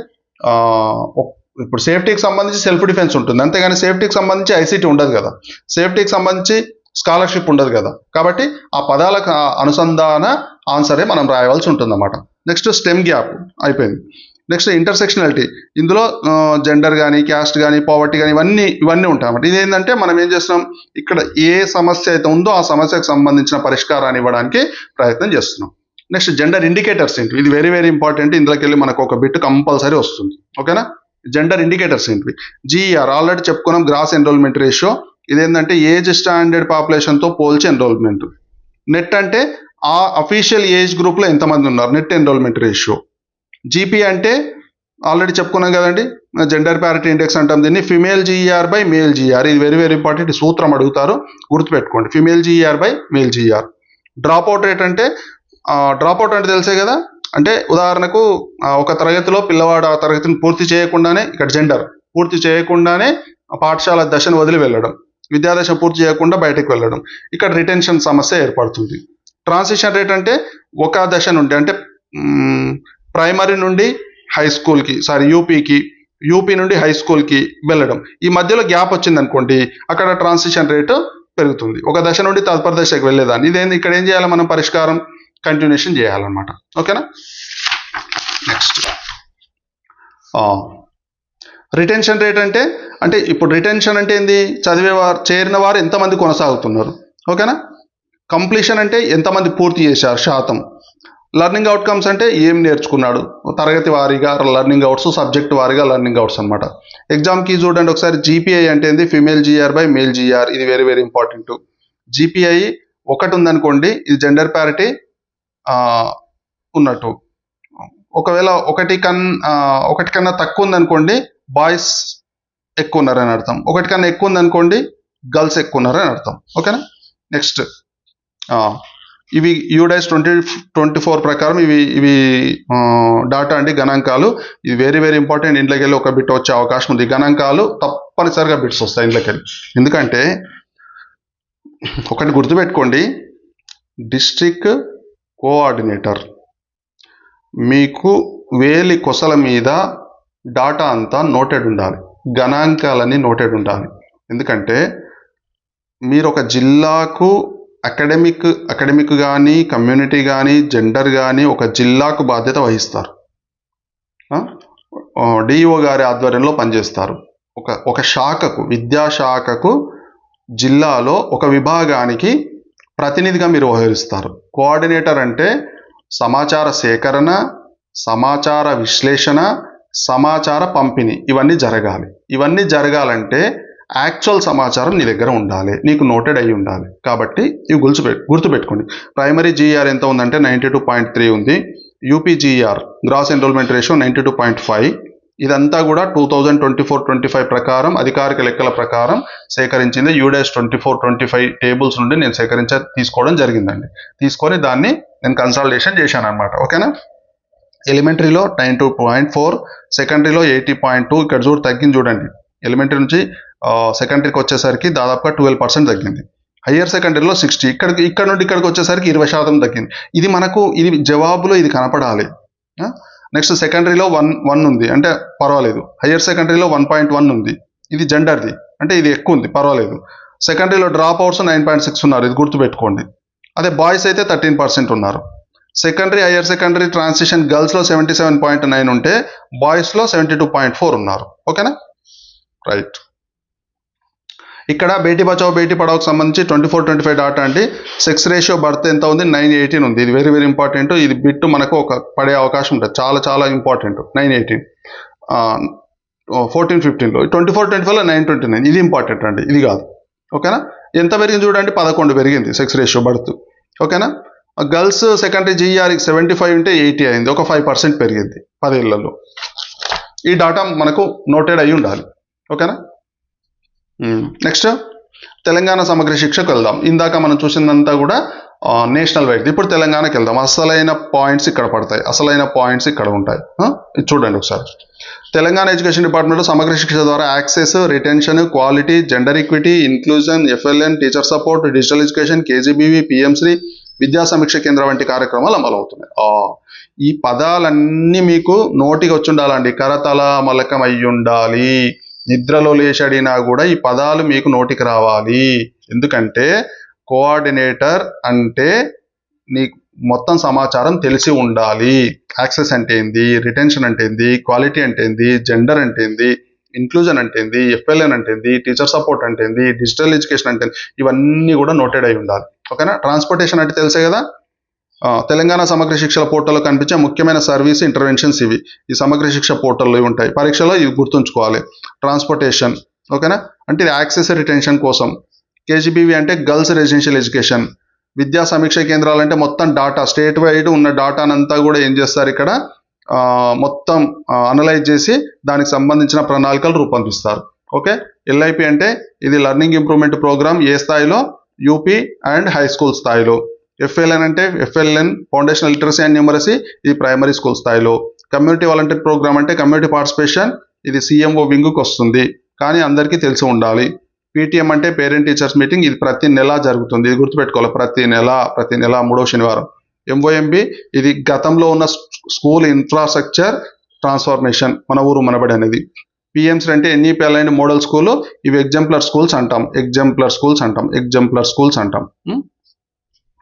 ఇప్పుడు సేఫ్టీకి సంబంధించి సెల్ఫ్ డిఫెన్స్ ఉంటుంది, అంతేగాని సేఫ్టీకి సంబంధించి ఐసీటీ ఉండదు కదా, సేఫ్టీకి సంబంధించి స్కాలర్షిప్ ఉండదు కదా. కాబట్టి ఆ పదాలకు అనుసంధాన ఆన్సరే మనం రాయవలసి ఉంటుంది అన్నమాట. నెక్స్ట్ స్టెమ్ గ్యాప్ అయిపోయింది. నెక్స్ట్ ఇంటర్సెక్షనాలిటీ, ఇందులో జెండర్ కానీ క్యాస్ట్ కానీ పావర్టీ కానీ ఇవన్నీ ఉంటాయి అన్నమాట. ఇదేంటంటే మనం ఏం చేస్తున్నాం, ఇక్కడ ఏ సమస్య అయితే ఉందో ఆ సమస్యకు సంబంధించిన పరిష్కారాన్ని ఇవ్వడానికి ప్రయత్నం చేస్తున్నాం. నెక్స్ట్ జెండర్ ఇండికేటర్స్ ఏంటి, ఇది వెరీ వెరీ ఇంపార్టెంట్. ఇందులోకి వెళ్ళి మనకు ఒక బిట్ కంపల్సరీ వస్తుంది. ఓకేనా. జెండర్ ఇండికేటర్స్ ఏంటివి, జీఈఆర్ ఆల్రెడీ చెప్పుకున్నాం, గ్రాస్ ఎన్రోల్మెంట్ రేషియో. ఇదేంటంటే ఏజ్ స్టాండర్డ్ పాపులేషన్తో పోల్చి ఎన్రోల్మెంట్. నెట్ అంటే ఆ అఫీషియల్ ఏజ్ గ్రూప్లో ఎంతమంది ఉన్నారు, నెట్ ఎన్రోల్మెంట్ రేషియో. జీపీ అంటే ఆల్రెడీ చెప్పుకున్నాం కదండి, జెండర్ ప్యారిటీ ఇండెక్స్ అంటాం దీన్ని. Female GER by male GR, ఇది వెరీ వెరీ ఇంపార్టెంట్. సూత్రం అడుగుతారు, గుర్తుపెట్టుకోండి, female GER by male GR. Drop out rate అంటే డ్రాప్ అవుట్ అంటే తెలిసే కదా, అంటే ఉదాహరణకు ఒక తరగతిలో పిల్లవాడు ఆ తరగతిని పూర్తి చేయకుండానే, ఇక్కడ జెండర్ పూర్తి చేయకుండానే పాఠశాల దశను వదిలి వెళ్ళడం, విద్యాదశ పూర్తి చేయకుండా బయటకు వెళ్ళడం, ఇక్కడ రిటెన్షన్ సమస్య ఏర్పడుతుంది. ట్రాన్సిషన్ రేట్ అంటే ఒక దశ నుండి, అంటే ప్రైమరీ నుండి హై స్కూల్కి, యూపీ నుండి హై స్కూల్కి వెళ్ళడం, ఈ మధ్యలో గ్యాప్ వచ్చింది అనుకోండి, అక్కడ ట్రాన్సిషన్ రేటు పెరుగుతుంది. ఒక దశ నుండి తదుపరి దశకు వెళ్ళేదాన్ని. ఇక్కడ ఏం చేయాలి మనం, పరిష్కారం కంటిన్యూషన్ చేయాలన్నమాట. ఓకేనా. నెక్స్ట్ రిటెన్షన్ రేట్ అంటే ఇప్పుడు రిటెన్షన్ అంటే ఏంది, చేరిన వారు ఎంతమంది కొనసాగుతున్నారు. ఓకేనా. కంప్లీషన్ అంటే ఎంతమంది పూర్తి చేశారు, శాతం. లెర్నింగ్ అవుట్కమ్స్ అంటే ఏం నేర్చుకున్నాడు, తరగతి వారీగా లెర్నింగ్ అవుట్స్, సబ్జెక్ట్ వారీగా లెర్నింగ్ అవుట్స్ అనమాట. ఎగ్జామ్కి చూడండి ఒకసారి, జీపీఐ అంటే ఏంది, female GR by male GR, ఇది వెరీ వెరీ ఇంపార్టెంట్. జీపీఐ 1 ఉందనుకోండి, ఇది జెండర్ ప్యారిటీ ఉన్నట్టు. ఒకవేళ 1 కన్నా తక్కువ ఉందనుకోండి, బాయ్స్ ఎక్కువ ఉన్నారని అర్థం. 1 కన్నా ఎక్కువ ఉందనుకోండి, గర్ల్స్ ఎక్కువ ఉన్నారని అర్థం. ఓకేనా. నెక్స్ట్ ఇవి యూడైస్ 2024 ప్రకారం ఇవి డాటా అండి, గణాంకాలు. ఇది వెరీ వెరీ ఇంపార్టెంట్. ఇంట్లోకి వెళ్ళి ఒక బిట్ వచ్చే అవకాశం ఉంది. గణాంకాలు తప్పనిసరిగా బిట్స్ వస్తాయి ఇంట్లోకి వెళ్ళి. ఎందుకంటే ఒకటి గుర్తుపెట్టుకోండి, డిస్ట్రిక్ట్ కోఆర్డినేటర్ మీకు వేలి కొసల మీద డాటా అంతా నోటెడ్ ఉండాలి, గణాంకాలన్నీ నోటెడ్ ఉండాలి. ఎందుకంటే మీరు ఒక జిల్లాకు అకాడమిక్ కానీ కమ్యూనిటీ కానీ జెండర్ కానీ ఒక జిల్లాకు బాధ్యత వహిస్తారు. డిఈఓ గారి ఆధ్వర్యంలో పనిచేస్తారు. ఒక శాఖకు, విద్యాశాఖకు జిల్లాలో ఒక విభాగానికి ప్రతినిధిగా మీరు వ్యవహరిస్తారు. కోఆర్డినేటర్ అంటే సమాచార సేకరణ, సమాచార విశ్లేషణ, సమాచార పంపిణీ ఇవన్నీ జరగాలి. ఇవన్నీ జరగాలంటే యాక్చువల్ సమాచారం నీ దగ్గర ఉండాలి, నీకు నోటెడ్ అయి ఉండాలి. కాబట్టి ఇవి గుర్తుపెట్టుకోండి. ప్రైమరీ జీఆర్ ఎంత ఉందంటే 92.3 ఉంది. యూపీజీఆర్ గ్రాస్ ఎన్రోల్మెంట్ రేషియో 92.5. ఇదంతా కూడా 2024-25 ప్రకారం అధికారిక లెక్కల ప్రకారం సేకరించింది. యూడేస్ 24-25 టేబుల్స్ నుండి నేను తీసుకోవడం జరిగిందండి. తీసుకొని దాన్ని నేను కన్సల్టేషన్ చేశాను అనమాట. ఓకేనా. ఎలిమెంటరీలో 92.4, సెకండరీలో 80.2. ఇక్కడ తగ్గింది చూడండి. ఎలిమెంటరీ నుంచి సెకండరీకి వచ్చేసరికి దాదాపుగా 12% తగ్గింది. హయ్యర్ సెకండరీలో 60. ఇక్కడ నుండి ఇక్కడికి వచ్చేసరికి 20% తగ్గింది. ఇది జవాబులో ఇది కనపడాలి. నెక్స్ట్ సెకండరీలో 1 ఉంది అంటే పర్వాలేదు. హయ్యర్ సెకండరీలో 1.1 ఉంది. ఇది జెండర్ది అంటే ఇది ఎక్కువ ఉంది, పర్వాలేదు. సెకండరీలో డ్రాప్ అవుట్స్ 9.6 ఉన్నారు, ఇది గుర్తుపెట్టుకోండి. అదే బాయ్స్ అయితే 13% ఉన్నారు. సెకండరీ హయ్యర్ సెకండరీ ట్రాన్సిషన్ గర్ల్స్లో 77.9 ఉంటే బాయ్స్లో 72.4 ఉన్నారు. ఓకేనా. రైట్. ఇక్కడ బేటీ బచావో బేటీ పడావోకి సంబంధించి 24-25 డాటా అండి. సెక్స్ రేషియో బర్త్ ఎంత ఉంది? 9:18 ఉంది. ఇది వెరీ వెరీ ఇంపార్టెంట్. ఇది బిట్ మనకు పడే అవకాశం ఉంటుంది, చాలా చాలా ఇంపార్టెంట్. 9:18. 14-15లో 24-25లో 9:29. ఇది ఇంపార్టెంట్ అండి, ఇది కాదు. ఓకేనా. ఎంత పెరిగింది చూడండి, 11 పెరిగింది సెక్స్ రేషియో బర్త్. ఓకేనా. గర్ల్స్ సెకండరీ జీఆర్ 75 ఉంటే 80 అయింది, ఒక 5% పెరిగింది 10 ఏళ్లలో. ఈ డాటా మనకు నోటెడ్ అయి ఉండాలి. ఓకేనా. నెక్స్ట్ తెలంగాణ సమగ్ర శిక్షకు వెళ్దాం. ఇందాక మనం చూసిందంతా కూడా నేషనల్ వైడ్. ఇప్పుడు తెలంగాణకి వెళ్దాం. అసలైన పాయింట్స్ ఇక్కడ పడతాయి, అసలైన పాయింట్స్ ఇక్కడ ఉంటాయి. ఇది చూడండి ఒకసారి. తెలంగాణ ఎడ్యుకేషన్ డిపార్ట్మెంట్లో సమగ్ర శిక్ష ద్వారా access, retention, quality, gender equity, inclusion, FLN, teacher support, digital education, KGBV, PM SHRI, విద్యా సమీక్ష కేంద్రం వంటి కార్యక్రమాలు అమలవుతున్నాయి. ఈ పదాలన్నీ మీకు నోటికి వచ్చి ఉండాలండి, కరతల మలకం అయ్యి ఉండాలి. నిద్రలో లేచడినా కూడా ఈ పదాలు మీకు నోటికి రావాలి. ఎందుకంటే కోఆర్డినేటర్ అంటే నీకు మొత్తం సమాచారం తెలిసి ఉండాలి. యాక్సెస్ అంటే ఏంది, రిటెన్షన్ అంటే ఏంది, క్వాలిటీ అంటే ఏంది, జెండర్ అంటే ఏంది, ఇన్క్లూజన్ అంటే ఏంది, ఎఫ్ఎల్ఎన్ అంటే ఏంది, టీచర్ సపోర్ట్ అంటే ఏంది, డిజిటల్ ఎడ్యుకేషన్ అంటే ఇవన్నీ కూడా నోటెడ్ అయి ఉండాలి. ఓకేనా. ట్రాన్స్పోర్టేషన్ అంటే తెలుసే కదా. తెలంగాణ సమగ్ర శిక్షల పోర్టల్లో కనిపించే ముఖ్యమైన సర్వీస్ ఇంటర్వెన్షన్స్ ఇవి. ఈ సమగ్ర శిక్ష పోర్టల్లో ఉంటాయి, పరీక్షలో ఇవి గుర్తుంచుకోవాలి. ట్రాన్స్పోర్టేషన్ ఓకేనా, అంటే ఇది యాక్సెస్ రిటెన్షన్ కోసం. కేజీబీవీ అంటే గర్ల్స్ రెసిడెన్షియల్ ఎడ్యుకేషన్. విద్యా సమీక్ష కేంద్రాలు అంటే మొత్తం డాటా, స్టేట్ వైడ్ ఉన్న డాటానంతా కూడా ఏం చేస్తారు ఇక్కడ మొత్తం అనలైజ్ చేసి దానికి సంబంధించిన ప్రణాళికలు రూపొందిస్తారు. ఓకే. ఎల్ఐపి అంటే ఇది లెర్నింగ్ ఇంప్రూవ్మెంట్ ప్రోగ్రామ్, ఏ స్థాయిలో? యూపీ అండ్ హై స్కూల్ స్థాయిలో. ఎఫ్ఎల్ఎన్ అంటే FLN foundational literacy and numeracy, ఇది ప్రైమరీ స్కూల్ స్థాయిలో. కమ్యూనిటీ వాలంటీర్ ప్రోగ్రామ్ అంటే కమ్యూనిటీ పార్టిసిపేషన్, ఇది సిఎంఓ వింగ్కి వస్తుంది, కానీ అందరికీ తెలిసి ఉండాలి. పీటీఎం అంటే పేరెంట్ టీచర్స్ మీటింగ్, ఇది ప్రతి నెల జరుగుతుంది, ఇది గుర్తుపెట్టుకోవాలి. ప్రతి నెల 3వ శనివారం. ఎంఓఎంబి ఇది గతంలో ఉన్న స్కూల్ ఇన్ఫ్రాస్ట్రక్చర్ ట్రాన్స్ఫర్మేషన్, మన ఊరు మనబడి అనేది. పిఎంసీ అంటే ఎన్ఈపీ అలైన్డ్ మోడల్ స్కూల్, ఇవి ఎగ్జాంపులర్ స్కూల్స్ అంటాం.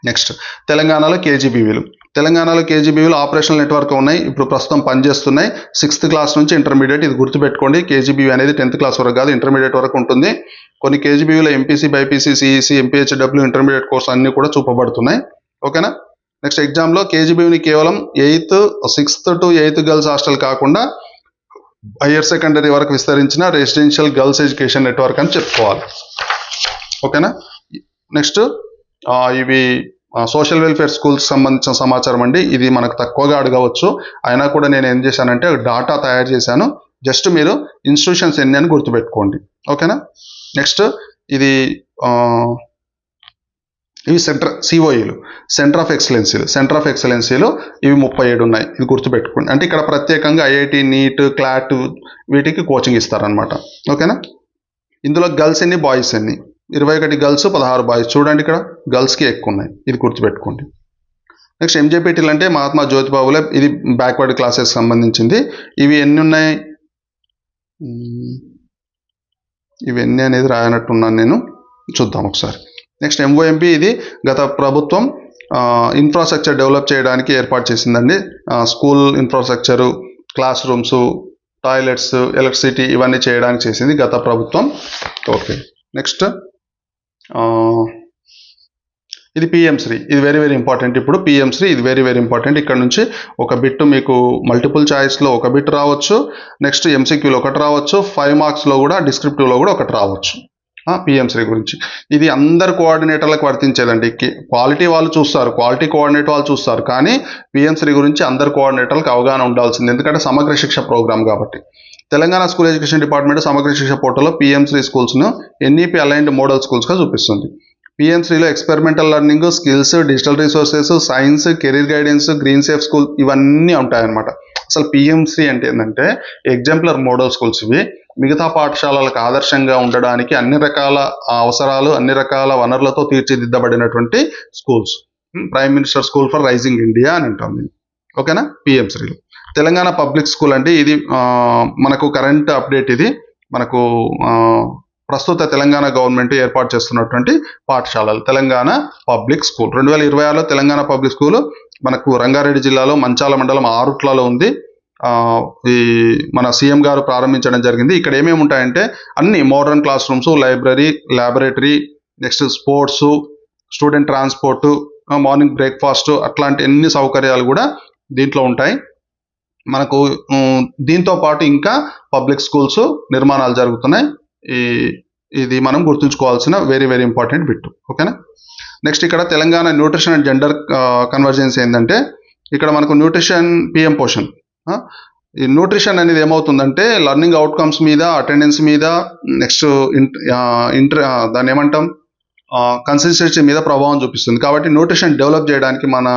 నెక్స్ట్ తెలంగాణలో కేజీబీవీలు ఆపరేషనల్ నెట్వర్క్ ఉన్నాయి, ఇప్పుడు ప్రస్తుతం పనిచేస్తున్నాయి. 6th క్లాస్ నుంచి ఇంటర్మీడియట్, ఇది గుర్తుపెట్టుకోండి. కేజీబీవీ అనేది 10th క్లాస్ వరకు కాదు, ఇంటర్మీడియట్ వరకు ఉంటుంది. కొన్ని కేజీబీవీలో MPC, BiPC, CEC, MPHW intermediate course అన్నీ కూడా చూపబడుతున్నాయి. ఓకేనా. నెక్స్ట్ ఎగ్జామ్లో కేజీబీవీని కేవలం 6th to 8th girls hostel కాకుండా హయ్యర్ సెకండరీ వరకు విస్తరించిన రెసిడెన్షియల్ గర్ల్స్ ఎడ్యుకేషన్ నెట్వర్క్ అని చెప్పుకోవాలి. ఓకేనా. నెక్స్ట్ ఇవి సోషల్ వెల్ఫేర్ స్కూల్స్ సంబంధించిన సమాచారం అండి. ఇది మనకు తక్కువగా అడగవచ్చు, అయినా కూడా నేను ఏం చేశానంటే డాటా తయారు చేశాను. జస్ట్ మీరు ఇన్స్టిట్యూషన్స్ ఎన్ని అని గుర్తుపెట్టుకోండి. ఓకేనా. నెక్స్ట్ ఇవి సిఓఈలు, సెంటర్ ఆఫ్ ఎక్సలెన్సీలు ఇవి 37 ఉన్నాయి, ఇది గుర్తుపెట్టుకోండి. అంటే ఇక్కడ ప్రత్యేకంగా ఐఐటి, నీట్, క్లాట్ వీటికి కోచింగ్ ఇస్తారనమాట. ఓకేనా. ఇందులో గర్ల్స్ ఎన్ని, బాయ్స్ ఎన్ని? 21 గర్ల్స్, 16 బాయ్స్. చూడండి ఇక్కడ గర్ల్స్కి ఎక్కువ ఉన్నాయి, ఇది గుర్తుపెట్టుకోండి. నెక్స్ట్ ఎంజేపీటీలు అంటే మహాత్మా జ్యోతిబాబులే, ఇది బ్యాక్వర్డ్ క్లాసెస్ సంబంధించింది. ఇవి ఎన్ని ఉన్నాయి, ఇవి ఎన్ని అనేది రాయనట్టున్నాను నేను, చూద్దాం ఒకసారి. నెక్స్ట్ ఎంఓఎంబి, ఇది గత ప్రభుత్వం ఇన్ఫ్రాస్ట్రక్చర్ డెవలప్ చేయడానికి ఏర్పాటు చేసిందండి. School infrastructure, class rooms, toilets, electricity ఇవన్నీ చేయడానికి చేసింది గత ప్రభుత్వం. ఓకే. నెక్స్ట్ ఇది పిఎంశ్రీ, ఇది వెరీ వెరీ ఇంపార్టెంట్. ఇప్పుడు పిఎంశ్రీ ఇది వెరీ వెరీ ఇంపార్టెంట్. ఇక్కడ నుంచి ఒక బిట్ మీకు మల్టిపుల్ చాయిస్లో ఒక బిట్ రావచ్చు, నెక్స్ట్ ఎంసీక్యూలో ఒకటి రావచ్చు, 5 మార్క్స్లో కూడా డిస్క్రిప్టివ్లో కూడా ఒకటి రావచ్చు. పిఎంశ్రీ గురించి ఇది అందరు కోఆర్డినేటర్లకు వర్తించేదండి. క్వాలిటీ వాళ్ళు చూస్తారు, క్వాలిటీ కోఆర్డినేటర్ వాళ్ళు చూస్తారు, కానీ పిఎంశ్రీ గురించి అందరు కోఆర్డినేటర్లకు అవగాహన ఉండాల్సింది, ఎందుకంటే సమగ్ర శిక్ష ప్రోగ్రామ్ కాబట్టి. Telangana school education department Samagra Shiksha పోర్టల్లో పిఎంశ్రీ స్కూల్స్ను ఎన్ఈపి అలైన్డ్ మోడల్ స్కూల్స్గా చూపిస్తుంది. పిఎంశ్రీలో experimental learning, skills, digital resources, science, career guidance, green safe school ఇవన్నీ ఉంటాయన్నమాట. అసలు పిఎంశ్రీ అంటే ఏంటంటే ఎగ్జాంపులర్ మోడల్ స్కూల్స్. ఇవి మిగతా పాఠశాలలకు ఆదర్శంగా ఉండడానికి అన్ని రకాల అవసరాలు, అన్ని రకాల వనరులతో తీర్చిదిద్దబడినటువంటి schools. Prime minister school for rising India అని అంటాం. ఓకేనా, పిఎంశ్రీలో. తెలంగాణ పబ్లిక్ స్కూల్ అంటే ఇది మనకు కరెంట్ అప్డేట్. ఇది మనకు ప్రస్తుత తెలంగాణ గవర్నమెంట్ ఏర్పాటు చేస్తున్నటువంటి పాఠశాలలు తెలంగాణ పబ్లిక్ స్కూల్. 2026లో తెలంగాణ పబ్లిక్ స్కూల్ మనకు రంగారెడ్డి జిల్లాలో మంచాల మండలం ఆరుట్లలో ఉంది. ఈ మన సీఎం గారు ప్రారంభించడం జరిగింది. ఇక్కడ ఏమేమి ఉంటాయంటే అన్ని modern class rooms, library, laboratory, next sports, student transport, morning breakfast, అట్లాంటి అన్ని సౌకర్యాలు కూడా దీంట్లో ఉంటాయి. మనకు దీంతో పాటు ఇంకా పబ్లిక్ స్కూల్స్ నిర్మాణాలు జరుగుతున్నాయి. ఇది మనం గుర్తుంచుకోవాల్సిన వెరీ వెరీ ఇంపార్టెంట్ బిట్. ఓకేనా. నెక్స్ట్ ఇక్కడ Telangana nutrition and gender convergence ఏంటంటే ఇక్కడ మనకు న్యూట్రిషన్, పిఎం పోషన్. ఈ న్యూట్రిషన్ అనేది ఏమవుతుందంటే లర్నింగ్ అవుట్కమ్స్ మీద, అటెండెన్స్ మీద, నెక్స్ట్ దాన్ని ఏమంటాం కన్సిస్టెన్సీ మీద ప్రభావం చూపిస్తుంది. కాబట్టి న్యూట్రిషన్ డెవలప్ చేయడానికి మన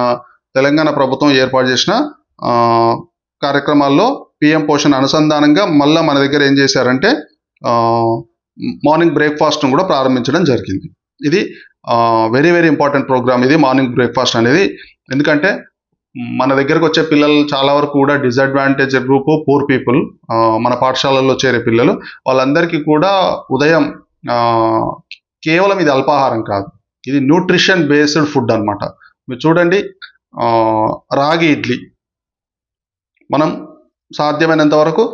తెలంగాణ ప్రభుత్వం ఏర్పాటు చేసిన కార్యక్రమాల్లో పిఎం పోషన్ అనుసంధానంగా మళ్ళీ మన దగ్గర ఏం చేశారంటే మార్నింగ్ బ్రేక్ఫాస్ట్ను కూడా ప్రారంభించడం జరిగింది. ఇది వెరీ వెరీ ఇంపార్టెంట్ ప్రోగ్రామ్ ఇది మార్నింగ్ బ్రేక్ఫాస్ట్ అనేది. ఎందుకంటే మన దగ్గరకు వచ్చే పిల్లలు చాలా వరకు కూడా డిసడ్వాంటేజ్ గ్రూప్, పూర్ పీపుల్, మన పాఠశాలల్లో చేరే పిల్లలు, వాళ్ళందరికీ కూడా ఉదయం కేవలం ఇది అల్పాహారం కాదు, ఇది న్యూట్రిషన్ బేస్డ్ ఫుడ్ అనమాట. మీరు చూడండి, రాగి ఇడ్లీ మనం సాధ్యమైనంత వరకు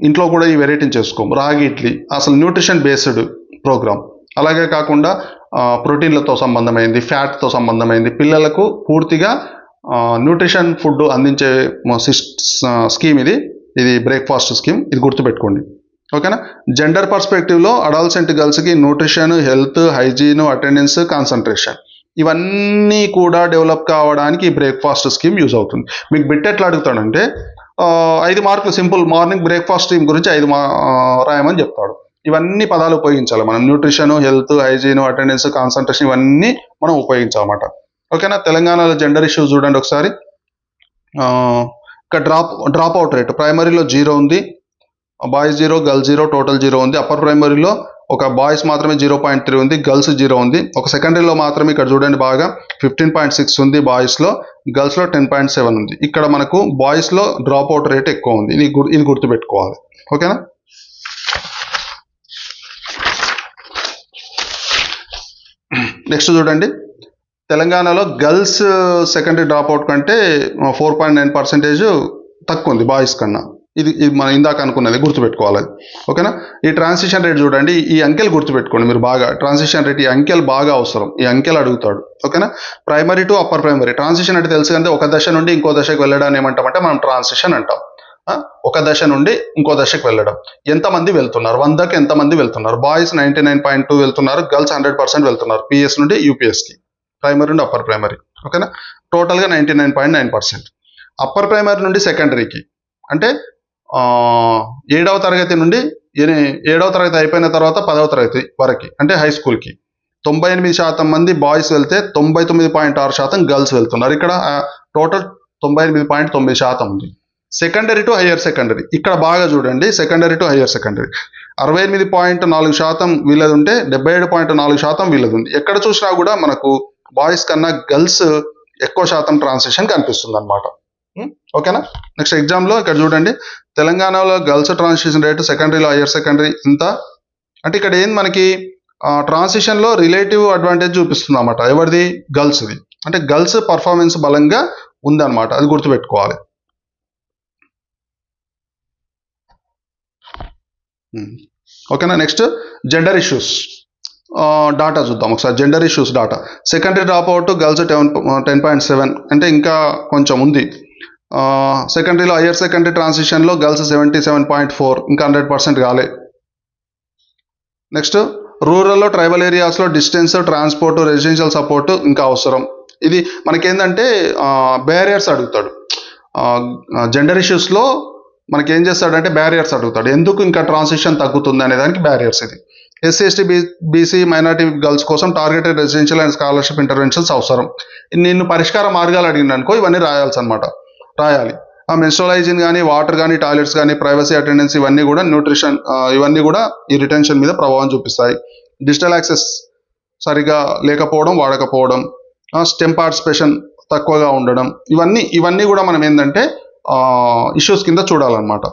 ఇంట్లో కూడా ఈ వెరైటీని చేసుకోము. రాగి ఇడ్లీ అసలు న్యూట్రిషన్ బేస్డ్ ప్రోగ్రామ్. అలాగే కాకుండా ప్రోటీన్లతో సంబంధమైంది, ఫ్యాట్తో సంబంధమైంది, పిల్లలకు పూర్తిగా న్యూట్రిషన్ ఫుడ్ అందించే స్కీమ్ ఇది బ్రేక్ఫాస్ట్ స్కీమ్. ఇది గుర్తుపెట్టుకోండి. ఓకేనా. జెండర్ పర్స్పెక్టివ్లో అడాల్సెంట్ గర్ల్స్కి nutrition, health, hygiene, attendance, concentration ఇవన్నీ కూడా డెవలప్ కావడానికి ఈ బ్రేక్ఫాస్ట్ స్కీమ్ యూజ్ అవుతుంది. మీకు బిట్ ఎట్లా అడుగుతాడంటే 5 మార్కులు సింపుల్ మార్నింగ్ బ్రేక్ఫాస్ట్ స్కీమ్ గురించి 5 రాయమని చెప్తాడు. ఇవన్నీ పదాలు ఉపయోగించాలి మనం. Nutrition, health, hygiene, attendance, concentration ఇవన్నీ మనం ఉపయోగించాలన్నమాట. ఓకేనా. తెలంగాణలో జెండర్ ఇష్యూస్ చూడండి ఒకసారి. ఇక్కడ డ్రాప్ అవుట్ రేట్ ప్రైమరీలో 0 ఉంది, బాయ్స్ 0, గర్ల్స్ 0, టోటల్ 0 ఉంది. అప్పర్ ప్రైమరీలో ఒక బాయ్స్ మాత్రమే 0.3 ఉంది, గర్ల్స్ 0 ఉంది. ఒక సెకండరీలో మాత్రమే ఇక్కడ చూడండి బాగా 15.6 ఉంది బాయ్స్లో, గర్ల్స్లో 10.7 ఉంది. ఇక్కడ మనకు బాయ్స్లో డ్రాప్ అవుట్ రేట్ ఎక్కువ ఉంది. ఇది గుర్తుపెట్టుకోవాలి. ఓకేనా. నెక్స్ట్ చూడండి, తెలంగాణలో గర్ల్స్ సెకండరీ డ్రాప్ అవుట్ కంటే 4.9% తక్కువ ఉంది బాయ్స్ కన్నా. ఇది మనం ఇందాక అనుకున్నది గుర్తుపెట్టుకోవాలి. ఓకేనా. ఈ ట్రాన్సిషన్ రేట్ చూడండి, ఈ అంకెలు గుర్తుపెట్టుకోండి మీరు బాగా. ట్రాన్సిషన్ రేట్ ఈ అంకెలు బాగా అవసరం, ఈ అంకెలు అడుగుతాడు. ఓకేనా. Primary to upper primary transition అంటే తెలుసు కంటే ఒక దశ నుండి ఇంకో దశకు వెళ్ళడాన్ని ఏమంటామంటే మనం ట్రాన్సిషన్ అంటాం. ఒక దశ నుండి ఇంకో దశకు వెళ్ళడం. ఎంతమంది వెళ్తున్నారు, 100కి ఎంతమంది వెళ్తున్నారు? బాయ్స్ 99.2 వెళ్తున్నారు, గర్ల్స్ 100% వెళ్తున్నారు పిఎస్ నుండి యూపీఎస్కి, ప్రైమరీ నుండి అప్పర్ ప్రైమరీ. ఓకేనా. టోటల్గా 99.9%. అప్పర్ ప్రైమరీ నుండి సెకండరీకి అంటే 7వ తరగతి నుండి 7వ తరగతి అయిపోయిన తర్వాత 10వ తరగతి వరకు అంటే హై స్కూల్కి 98% మంది బాయ్స్ వెళ్తే 99.6% గర్ల్స్ వెళ్తున్నారు. ఇక్కడ టోటల్ 98.9% ఉంది. సెకండరీ టు హయ్యర్ సెకండరీ ఇక్కడ బాగా చూడండి, సెకండరీ టు హయ్యర్ సెకండరీ 68.4% వీళ్ళది ఉంటే 77.4% వీళ్ళది ఉంది. ఎక్కడ చూసినా కూడా మనకు బాయ్స్ కన్నా గర్ల్స్ ఎక్కువ శాతం ట్రాన్సిషన్ కనిపిస్తుంది అనమాట. ఓకేనా. నెక్స్ట్ ఎగ్జామ్లో ఇక్కడ చూడండి, తెలంగాణలో గర్ల్స్ ట్రాన్సిషన్ రేటు సెకండరీలో హయ్యర్ సెకండరీ ఎంత అంటే ఇక్కడ ఏంది మనకి ట్రాన్సిషన్లో రిలేటివ్ అడ్వాంటేజ్ చూపిస్తుంది అనమాట. ఎవరిది? గర్ల్స్ది. అంటే గర్ల్స్ పర్ఫార్మెన్స్ బలంగా ఉందన్నమాట, అది గుర్తుపెట్టుకోవాలి. ఓకేనా. Next gender issues. డాటా చూద్దాం ఒకసారి. Gender issues data. Secondary drop out girls 10.7 అంటే ఇంకా కొంచెం ఉంది. సెకండరీలో హయ్యర్ సెకండరీ ట్రాన్సిషన్లో గర్ల్స్ 77.4 ఇంకా 100% కాలే. నెక్స్ట్ రూరల్లో ట్రైబల్ ఏరియాస్లో డిస్టెన్స్, ట్రాన్స్పోర్ట్, రెసిడెన్షియల్ సపోర్ట్ ఇంకా అవసరం. ఇది మనకేంటంటే బ్యారియర్స్ అడుగుతాడు. జెండర్ ఇష్యూస్లో మనకేం చేస్తాడంటే బ్యారియర్స్ అడుగుతాడు. ఎందుకు ఇంకా ట్రాన్సిషన్ తగ్గుతుంది అనే దానికి బ్యారియర్స్ ఇది. SC ST BC minority girls కోసం targeted residential and scholarship interventions అవసరం. నిన్ను పరిష్కార మార్గాలు అడిగింది అనుకో ఇవన్నీ రాయాలి. ఆ మెన్స్ట్రువల్ హైజీన్ కానీ, వాటర్ కానీ, టాయిలెట్స్ కానీ, ప్రైవసీ, అటెండెన్స్ ఇవన్నీ కూడా న్యూట్రిషన్ ఇవన్నీ కూడా ఈ రిటెన్షన్ మీద ప్రభావం చూపిస్తాయి. డిజిటల్ యాక్సెస్ సరిగా లేకపోవడం, వాడకపోవడం, స్టెమ్ పార్టిసిపేషన్ తక్కువగా ఉండడం, ఇవన్నీ కూడా మనం ఏంటంటే ఇష్యూస్ కింద చూడాలన్నమాట.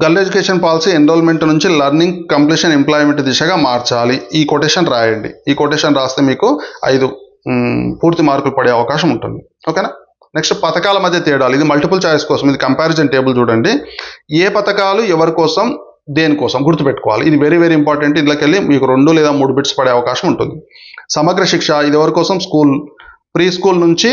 గర్ల్ ఎడ్యుకేషన్ పాలసీ ఎన్రోల్మెంట్ నుంచి లర్నింగ్ కంప్లీషన్ ఎంప్లాయ్మెంట్ దిశగా మార్చాలి. ఈ కొటేషన్ రాయండి. ఈ కొటేషన్ రాస్తే మీకు 5 పూర్తి మార్కులు పడే అవకాశం ఉంటుంది. ఓకేనా. నెక్స్ట్ పథకాల మధ్య తేడాలు. ఇది మల్టిపుల్ చాయిస్ కోసం. ఇది కంపారిజన్ టేబుల్ చూడండి. ఏ పథకాలు ఎవరి కోసం, దేనికోసం గుర్తుపెట్టుకోవాలి. ఇది వెరీ వెరీ ఇంపార్టెంట్. ఇందులోకి వెళ్ళి మీకు 2 లేదా 3 బిట్స్ పడే అవకాశం ఉంటుంది. సమగ్ర శిక్ష ఇది ఎవరి కోసం, స్కూల్, ప్రీ స్కూల్ నుంచి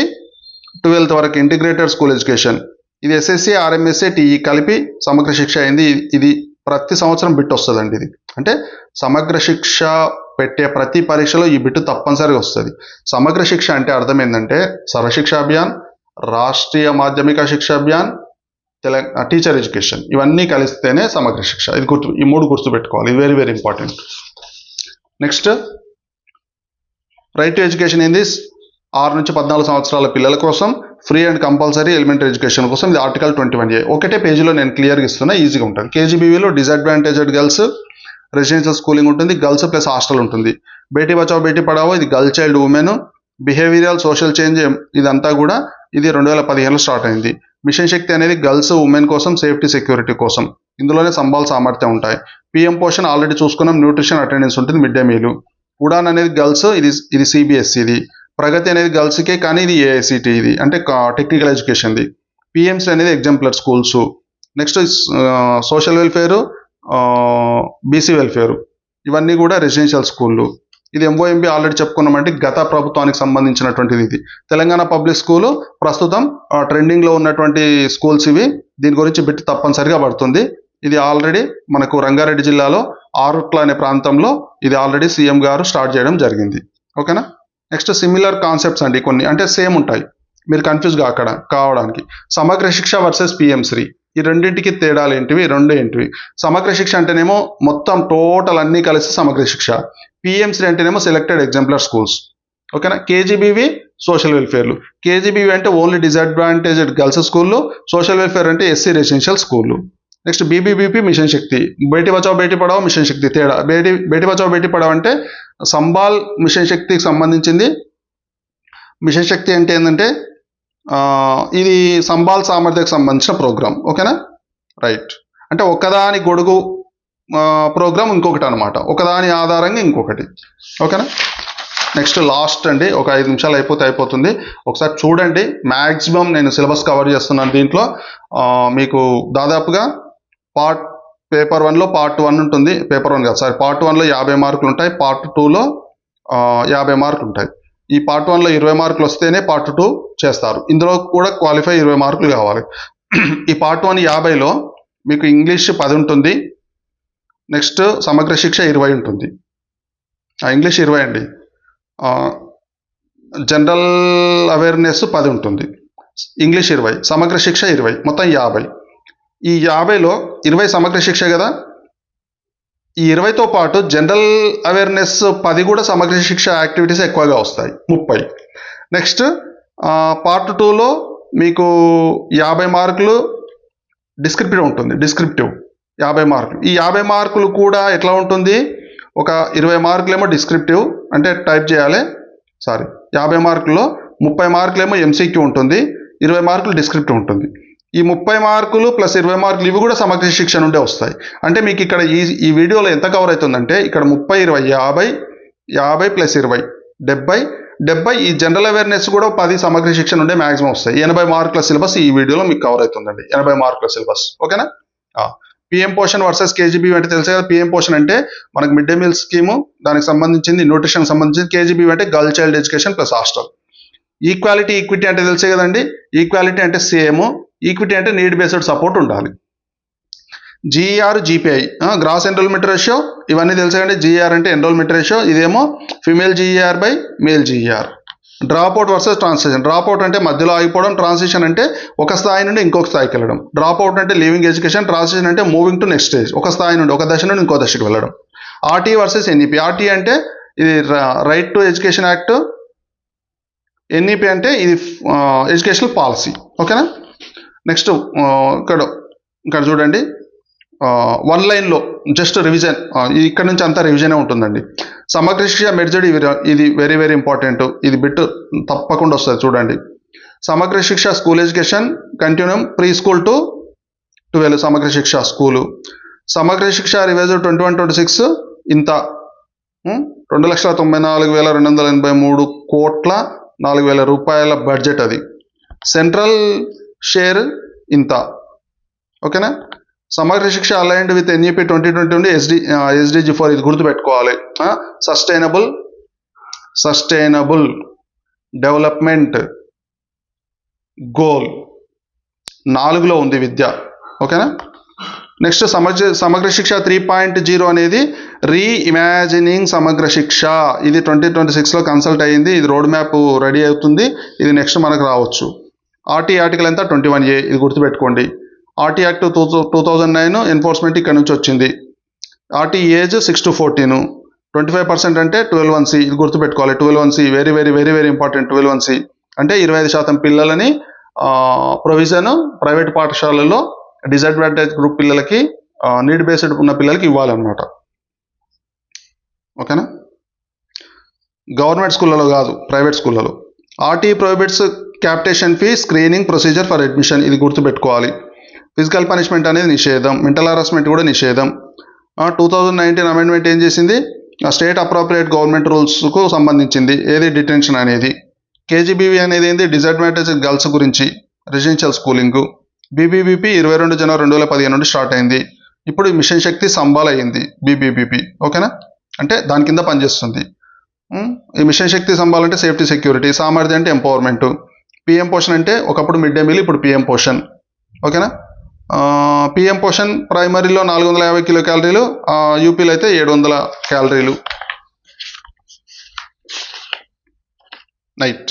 12th వరకు ఇంటిగ్రేటెడ్ స్కూల్ ఎడ్యుకేషన్. ఇది ఎస్ఎస్సి, ఆర్ఎంఎస్ఏ, టీఈ కలిపి సమగ్ర శిక్ష అయింది. ఇది ప్రతి సంవత్సరం బిట్ వస్తుందండి. ఇది అంటే సమగ్ర శిక్ష పెట్టే ప్రతి పరీక్షలో ఈ బిట్ తప్పనిసరిగా వస్తుంది. సమగ్ర శిక్ష అంటే అర్థం ఏంటంటే సర్వశిక్ష అభియాన్, రాష్ట్రీయ మాధ్యమిక శిక్ష అభియాన్, టీచర్ ఎడ్యుకేషన్ ఇవన్నీ కలిస్తేనే సమగ్ర శిక్ష. ఈ 3 గుర్తుపెట్టుకోవాలి. ఇది very very important. Next right to education ఏంది, 6 నుంచి 14 సంవత్సరాల పిల్లల కోసం free and compulsory elementary education కోసం. ఇది ఆర్టికల్ 21A. ఒకటే పేజీలో నేను క్లియర్గా ఇస్తున్నా, ఈజీగా ఉంటుంది. కేజీబీవీలో డిసడ్వాంటేజ్డ్ గర్ల్స్ రెసిడెన్షియల్ స్కూలింగ్ ఉంటుంది. గర్ల్స్ ప్లస్ హాస్టల్ ఉంటుంది. బేటీ బచావో బేటీ పడావో ఇది girl child women. Behavioural social change ఇదంతా కూడా ఇది 2015లో స్టార్ట్ అయింది. మిషన్ శక్తి అనేది గర్ల్స్ ఉమెన్ కోసం, సేఫ్టీ సెక్యూరిటీ కోసం. ఇందులోనే సంబాల్ సామర్థ్యం ఉంటాయి. పిఎం పోషన్ ఆల్రెడీ చూసుకున్నాం. న్యూట్రిషన్ అటెండెన్స్ ఉంటుంది. Mid day meal. ఉడాన్ అనేది గర్ల్స్, ఇది సిబిఎస్ఈ. ఇది ప్రగతి అనేది గర్ల్స్కే కానీ ఇది ఏఐసిటి, ఇది అంటే టెక్నికల్ ఎడ్యుకేషన్ది. పిఎంసీ అనేది exemplar schools. Next social welfare, BC welfare ఇవన్నీ కూడా రెసిడెన్షియల్ స్కూళ్ళు. ఇది ఎంఓఎంబి ఆల్రెడీ చెప్పుకున్నామంటే గత ప్రభుత్వానికి సంబంధించినటువంటిది. ఇది తెలంగాణ పబ్లిక్ స్కూలు ప్రస్తుతం ట్రెండింగ్లో ఉన్నటువంటి స్కూల్స్ ఇవి. దీని గురించి బిట్ తప్పనిసరిగా పడుతుంది. ఇది ఆల్రెడీ మనకు రంగారెడ్డి జిల్లాలో ఆరుట్ల అనే ప్రాంతంలో ఇది ఆల్రెడీ సీఎం గారు స్టార్ట్ చేయడం జరిగింది. ఓకేనా. నెక్స్ట్ సిమిలర్ కాన్సెప్ట్స్ అండి, కొన్ని అంటే సేమ్ ఉంటాయి, మీరు కన్ఫ్యూజ్ కావడానికి. సమగ్ర శిక్ష వర్సెస్ పిఎంశ్రీ ఈ రెండింటికి తేడాలు ఏంటివి, ఏంటివి. సమగ్ర శిక్ష అంటేనేమో మొత్తం టోటల్ అన్నీ కలిసి సమగ్ర శిక్ష. పిఎంశ్రీ అంటేనేమో సెలెక్టెడ్ ఎగ్జాంపులర్ స్కూల్స్. ఓకేనా. కేజీబీవీ సోషల్ వెల్ఫేర్లు. కేజీబీవీ అంటే ఓన్లీ డిసడ్వాంటేజ్డ్ గర్ల్స్ స్కూళ్ళు, సోషల్ వెల్ఫేర్ అంటే ఎస్సీ రెసిడెన్షియల్ స్కూళ్ళు. Next BBBP mission Shakti. Beti Bachao Beti Padhao mission Shakti తేడా. బేటీ బచావో బేటీ పడావో అంటే సంబాల్ మిషన్ శక్తికి సంబంధించింది. మిషన్ శక్తి అంటే ఏంటంటే ఇది సంబాల్ సామర్థ్యకు సంబంధించిన ప్రోగ్రామ్. ఓకేనా. రైట్. అంటే ఒకదాని గొడుగు ప్రోగ్రామ్ ఇంకొకటి అనమాట, ఒకదాని ఆధారంగా ఇంకొకటి. ఓకేనా. నెక్స్ట్ లాస్ట్ అండి, ఒక 5 నిమిషాలు అయిపోతుంది. ఒకసారి చూడండి. మ్యాక్సిమం నేను సిలబస్ కవర్ చేస్తున్నాను దీంట్లో. మీకు దాదాపుగా పేపర్ 1లో పార్ట్ 1 ఉంటుంది. పేపర్ 1 కాదు సారీ, పార్ట్ 1లో 50 మార్కులు ఉంటాయి. పార్ట్ 2లో 50 మార్కులు ఉంటాయి. ఈ పార్ట్ 1లో 20 మార్కులు వస్తేనే పార్ట్ 2 చేస్తారు. ఇందులో కూడా క్వాలిఫై 20 మార్కులు కావాలి. ఈ పార్ట్ 1 50లో మీకు ఇంగ్లీష్ 10 ఉంటుంది. నెక్స్ట్ సమగ్ర శిక్ష 20 ఉంటుంది. ఇంగ్లీష్ 20 అండి. జనరల్ అవేర్నెస్ 10 ఉంటుంది. ఇంగ్లీష్ 20, సమగ్ర శిక్ష 20, మొత్తం 50. ఈ 50లో 20 సమగ్ర శిక్ష కదా. ఈ 20తో పాటు జనరల్ అవేర్నెస్ 10 కూడా సమగ్ర శిక్ష యాక్టివిటీస్ ఎక్కువగా వస్తాయి, 30. నెక్స్ట్ పార్ట్ 2లో మీకు 50 మార్కులు డిస్క్రిప్టివ్ ఉంటుంది. డిస్క్రిప్టివ్ 50 మార్కులు. ఈ 50 మార్కులు కూడా ఎట్లా ఉంటుంది, ఒక 20 మార్కులేమో డిస్క్రిప్టివ్ అంటే టైప్ చేయాలి. 50 మార్కుల్లో 30 మార్కులేమో ఎంసీక్యూ ఉంటుంది, 20 మార్కులు డిస్క్రిప్టివ్ ఉంటుంది. ఈ 30 మార్కులు ప్లస్ 20 మార్కులు ఇవి కూడా సమగ్ర శిక్ష నుండే వస్తాయి. అంటే మీకు ఇక్కడ ఈ వీడియోలో ఎంత కవర్ అవుతుందంటే ఇక్కడ 30, 20, 50 ప్లస్ 20 70 ఈ జనరల్ అవేర్నెస్ కూడా 10 సమగ్ర శిక్ష నుండే మ్యాక్సిమం వస్తాయి. 80 మార్కుల సిలబస్ ఈ వీడియోలో మీకు కవర్ అవుతుందండి. 80 మార్కుల సిలబస్. ఓకేనా. పిఎం పోషన్ వర్సెస్ కేజీబీ అంటే తెలుసు కదా. పిఎం పోషన్ అంటే మనకు మిడ్ డే మీల్ స్కీము, దానికి సంబంధించింది న్యూట్రిషన్ సంబంధించింది. కేజీబీ అంటే girl child education plus hostel. Equality equity అంటే తెలుసే కదండి. ఈక్వాలిటీ అంటే సేమ్, ఈక్విటీ అంటే నీడ్ బేస్డ్ సపోర్ట్ ఉండాలి. GR GPI gross enrollment ratio ఇవన్నీ తెలుసా అండి. జీఆర్ అంటే ఎన్రోల్మెంట్ రేషియో, ఇదేమో female GR by male GR. Drop out versus transition. Drop out అంటే మధ్యలో ఆగిపోవడం, ట్రాన్సిషన్ అంటే ఒక స్థాయి నుండి ఇంకొక స్థాయికి వెళ్ళడం. డ్రాప్ అవుట్ అంటే లీవింగ్ ఎడ్యుకేషన్, ట్రాన్సిషన్ అంటే మూవింగ్ టు నెక్స్ట్ స్టేజ్, ఒక స్థాయి నుండి ఒక దశ నుండి ఇంకో దశకు వెళ్ళడం. RT versus NEP. ఆర్టీ అంటే ఇది right to education act, NEP అంటే ఇది ఎడ్యుకేషనల్ పాలసీ. ఓకేనా. నెక్స్ట్ ఇక్కడ చూడండి, వన్ లైన్లో జస్ట్ రివిజన్, ఇక్కడ నుంచి అంతా రివిజనే ఉంటుందండి. సమగ్ర శిక్ష మెర్జెడ్, ఇది వెరీ వెరీ ఇంపార్టెంట్, ఇది బిట్ తప్పకుండా వస్తుంది చూడండి. సమగ్ర శిక్ష school education continuum pre school to 12 సమగ్ర శిక్ష స్కూలు. సమగ్ర శిక్ష రివైజ్ 21-26 ఇంత 2,94,283 కోట్ల 4,000 రూపాయల బడ్జెట్ అది. సెంట్రల్ షేర్ ఇంత. ఓకేనా. సమగ్ర శిక్ష అలైన్డ్ విత్ ఎన్ఈపీ 2020 నుండి SDG4 ఇది గుర్తుపెట్టుకోవాలి. సస్టైనబుల్ డెవలప్మెంట్ గోల్ 4లో ఉంది విద్య. ఓకేనా. నెక్స్ట్ సమగ్ర శిక్ష 3.0 అనేది రీఇమాజినింగ్ సమగ్ర శిక్ష. ఇది 2026లో కన్సల్ట్ అయ్యింది. ఇది రోడ్ మ్యాప్ రెడీ అవుతుంది. ఇది నెక్స్ట్ మనకు రావచ్చు. ఆర్టీ ఆర్టికల్ ఎంత 21A, ఇది గుర్తుపెట్టుకోండి. ఆర్టీ యాక్ట్ 2009 ఎన్ఫోర్స్మెంట్ ఇక్కడ నుంచి వచ్చింది. ఆర్టీ ఏజ్ 6 to 14, 25% అంటే 12(1)C, ఇది గుర్తుపెట్టుకోవాలి. 12(1)C very very very very important. 12(1)C అంటే 25% పిల్లలని ప్రొవిజన్ ప్రైవేట్ పాఠశాలల్లో డిసడ్వాంటేజ్ గ్రూప్ పిల్లలకి, నీడ్ బేస్డ్ ఉన్న పిల్లలకి ఇవ్వాలన్నమాట. ఓకేనా. గవర్నమెంట్ స్కూళ్ళలో కాదు, ప్రైవేట్ స్కూళ్ళలో. RT prohibits capitation fee screening procedure for admission, ఇది గుర్తుపెట్టుకోవాలి. ఫిజికల్ పనిష్మెంట్ అనేది నిషేధం, మెంటల్ హరాస్మెంట్ కూడా నిషేధం. 2019 అమెండ్మెంట్ ఏం చేసింది, స్టేట్ అప్రోప్రియేట్ గవర్నమెంట్ రూల్స్కు సంబంధించింది, ఏది డిటెన్షన్ అనేది. కేజీబీవీ అనేది ఏంది, డిసడ్వాంటేజ్ గర్ల్స్ గురించి, రెసిడెన్షియల్ స్కూలింగ్. బీబీబీపీ 22 జనవరి 2015 నుండి స్టార్ట్ అయింది. ఇప్పుడు మిషన్ శక్తి సంబాల్ అయింది బీబీబీపీ. ఓకేనా, అంటే దాని కింద పనిచేస్తుంది. ఈ మిషన్ శక్తి సంబాల్ అంటే సేఫ్టీ సెక్యూరిటీ, సామర్థ్యం అంటే ఎంపవర్మెంట్. పిఎం పోషన్ అంటే ఒకప్పుడు మిడ్ డే మీల్, ఇప్పుడు పిఎం పోషన్. ఓకేనా. పిఎం పోషన్ ప్రైమరీలో 450 కిలో క్యాలరీలు, యూపీలో అయితే 700 క్యాలరీలు. నైట్.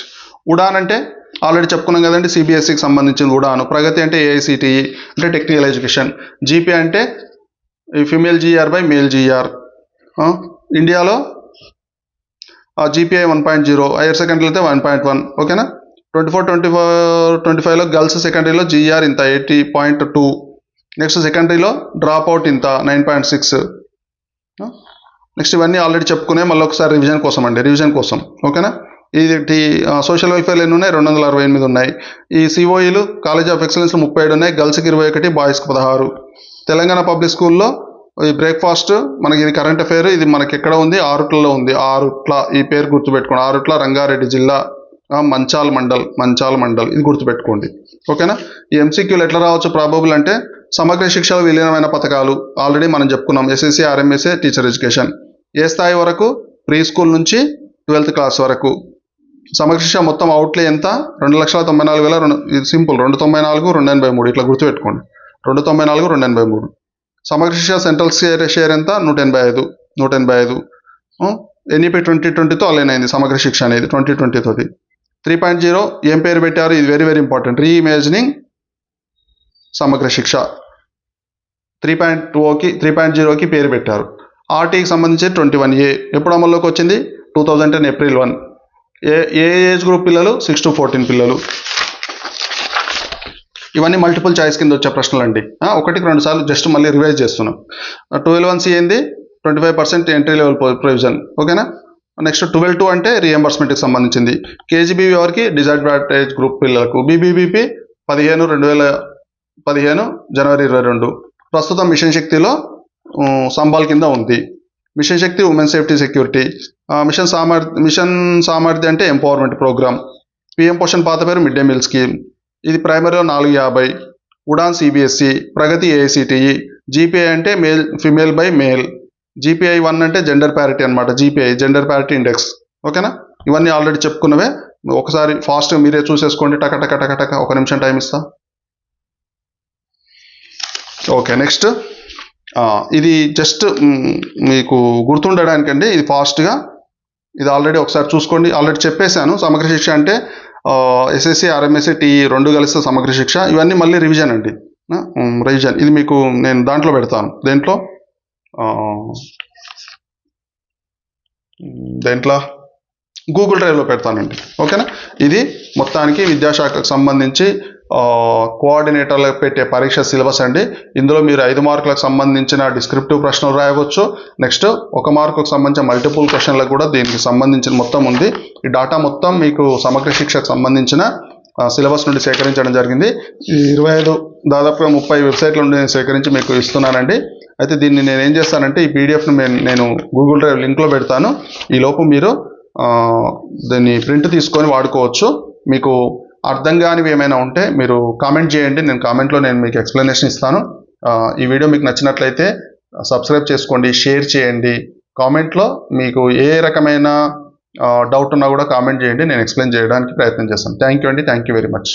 ఉడాన్ అంటే ఆల్రెడీ చెప్పుకున్నాం కదండి, సిబిఎస్ఈకి సంబంధించిన ఉడాను. ప్రగతి అంటే ఏఐసిటిఈ అంటే టెక్నికల్ ఎడ్యుకేషన్. జీపీ అంటే female GR by male GR. ఇండియాలో జీపీఐ 1.0, హైయర్ సెకండరీలో అయితే 1.1. ఓకేనా. 24-25లో గర్ల్స్ సెకండరీలో జీఆర్ ఇంత 80.2. నెక్స్ట్ సెకండరీలో డ్రాప్ అవుట్ ఇంత 9.6. నెక్స్ట్ ఇవన్నీ ఆల్రెడీ చెప్పుకునే, మళ్ళీ ఒకసారి రివిజన్ కోసం అండి, రివిజన్ కోసం. ఓకేనా. ఇది సోషల్ వెల్ఫేర్ ఎన్ని ఉన్నాయి, 268 ఉన్నాయి. ఈ సిఓఈలు కాలేజ్ ఆఫ్ ఎక్సలెన్స్లో 37 ఉన్నాయి, గర్ల్స్కి 21, బాయ్స్కి 16. తెలంగాణ పబ్లిక్ స్కూల్లో ఈ బ్రేక్ఫాస్ట్ మనకి, ఇది కరెంట్ అఫైర్, ఇది మనకి ఎక్కడ ఉంది, ఆరుట్లలో ఉంది. ఆరుట్ల, ఈ పేరు గుర్తుపెట్టుకోండి. ఆరుట్ల రంగారెడ్డి జిల్లా, మంచాల్ మండల్, ఇది గుర్తుపెట్టుకోండి. ఓకేనా. ఈ ఎంసీక్యూలు ఎట్లా రావచ్చు ప్రాబబుల్ అంటే, సమగ్ర శిక్షలో విలీనమైన పథకాలు ఆల్రెడీ మనం చెప్పుకున్నాం. SSC, RMSA, teacher education. ఏ స్థాయి వరకు, ప్రీ స్కూల్ నుంచి 12th క్లాస్ వరకు. సమగ్ర శిక్ష మొత్తం అవుట్లే ఎంత, 2,94,000. ఇది సింపుల్, 294,283, ఇట్లా గుర్తుపెట్టుకోండి. 294,283. సమగ్ర శిక్ష సెంట్రల్ షేర్ ఎంత, 185. ఎన్ఈపీ 2020తో అలైన్ అయింది సమగ్ర శిక్ష అనేది, 2020తోటి. 3.0 ఏం పేరు పెట్టారు, ఇది వెరీ వెరీ ఇంపార్టెంట్, రీఇమాజినింగ్ సమగ్ర శిక్ష. 3.0కి పేరు పెట్టారు. ఆర్టీకి సంబంధించి 21A ఎప్పుడు అమల్లోకి వచ్చింది, 2010 April 1. ఏ ఏజ్ గ్రూప్ పిల్లలు, 6 to 14 పిల్లలు. ఇవన్నీ మల్టిపుల్ చాయిస్ కింద వచ్చే ప్రశ్నలు అండి. 1-2 సార్లు జస్ట్ మళ్ళీ రివైజ్ చేస్తున్నాం. 12(1)C ఏంది, 25% ఎంట్రీ లెవెల్ ప్రొవిజన్. ఓకేనా. నెక్స్ట్ 12(2) అంటే రీఎంబర్స్మెంట్కి సంబంధించింది. కేజీబీవీ ఎవరికి, డిసడ్వాంటేజ్ గ్రూప్ పిల్లలకు. బీబీబీపీ 2015 జనవరి 22. ప్రస్తుతం మిషన్ శక్తిలో సంబాల్ కింద ఉంది. మిషన్ శక్తి ఉమెన్ సేఫ్టీ సెక్యూరిటీ. మిషన్ సామర్థ్యం అంటే ఎంపవర్మెంట్ ప్రోగ్రామ్. పిఎం పోషన్ పాత పేరు మిడ్ డే మీల్ స్కీమ్. ఇది ప్రైమరీలో 450. ఉడాన్ సిబిఎస్ఈ, ప్రగతి ఏఐసిటిఈ, జీపీఐ అంటే male female by male, GPI 1 అంటే జెండర్ ప్యారిటీ అనమాట, జీపీఐ జెండర్ ప్యారిటీ ఇండెక్స్. ఓకేనా, ఇవన్నీ ఆల్రెడీ చెప్పుకున్నవే. ఒకసారి ఫాస్ట్గా మీరే చూసేసుకోండి, టక టక టక టక. ఒక నిమిషం టైం ఇస్తా. ఓకే, నెక్స్ట్ ఇది జస్ట్ మీకు గుర్తుండడానికండి, ఇది ఫాస్ట్గా, ఇది ఆల్రెడీ ఒకసారి చూసుకోండి. ఆల్రెడీ చెప్పేశాను. సమగ్ర శిక్ష అంటే ఎస్ఎస్సి ఆర్ఎంఎస్సి టీ రెండు కలిస్తే సమగ్ర శిక్ష. ఇవన్నీ మళ్ళీ రివిజన్ అండి, రివిజన్. ఇది మీకు నేను దాంట్లో పెడతాను, దేంట్లో గూగుల్ డ్రైవ్లో పెడతానండి. ఓకేనా, ఇది మొత్తానికి విద్యాశాఖకు సంబంధించి కోఆర్డినేటర్లకు పెట్టే పరీక్ష సిలబస్ అండి. ఇందులో మీరు 5 మార్కులకు సంబంధించిన డిస్క్రిప్టివ్ ప్రశ్నలు రాయవచ్చు. నెక్స్ట్ 1 మార్కుకు సంబంధించిన మల్టిపుల్ క్వశ్చన్లకు కూడా దీనికి సంబంధించిన మొత్తం ఉంది. ఈ డాటా మొత్తం మీకు సమగ్ర శిక్షకు సంబంధించిన సిలబస్ నుండి సేకరించడం జరిగింది. ఈ 25 దాదాపుగా 30 వెబ్సైట్ల నుండి నేను సేకరించి మీకు ఇస్తున్నానండి. అయితే దీన్ని నేను ఏం చేస్తానంటే, ఈ పీడిఎఫ్ను నేను గూగుల్ డ్రైవ్ లింక్లో పెడతాను. ఈలోపు మీరు దీన్ని ప్రింట్ తీసుకొని వాడుకోవచ్చు. మీకు అర్థం కానివి ఏమైనా ఉంటే మీరు కామెంట్ చేయండి, నేను కామెంట్లో మీకు ఎక్స్ప్లెనేషన్ ఇస్తాను. ఈ వీడియో మీకు నచ్చినట్లయితే సబ్స్క్రైబ్ చేసుకోండి, షేర్ చేయండి. కామెంట్లో మీకు ఏ రకమైన డౌట్ ఉన్నా కూడా కామెంట్ చేయండి, నేను ఎక్స్ప్లెయిన్ చేయడానికి ప్రయత్నం చేస్తాను. థ్యాంక్ యూ అండి, థ్యాంక్ యూ వెరీ మచ్.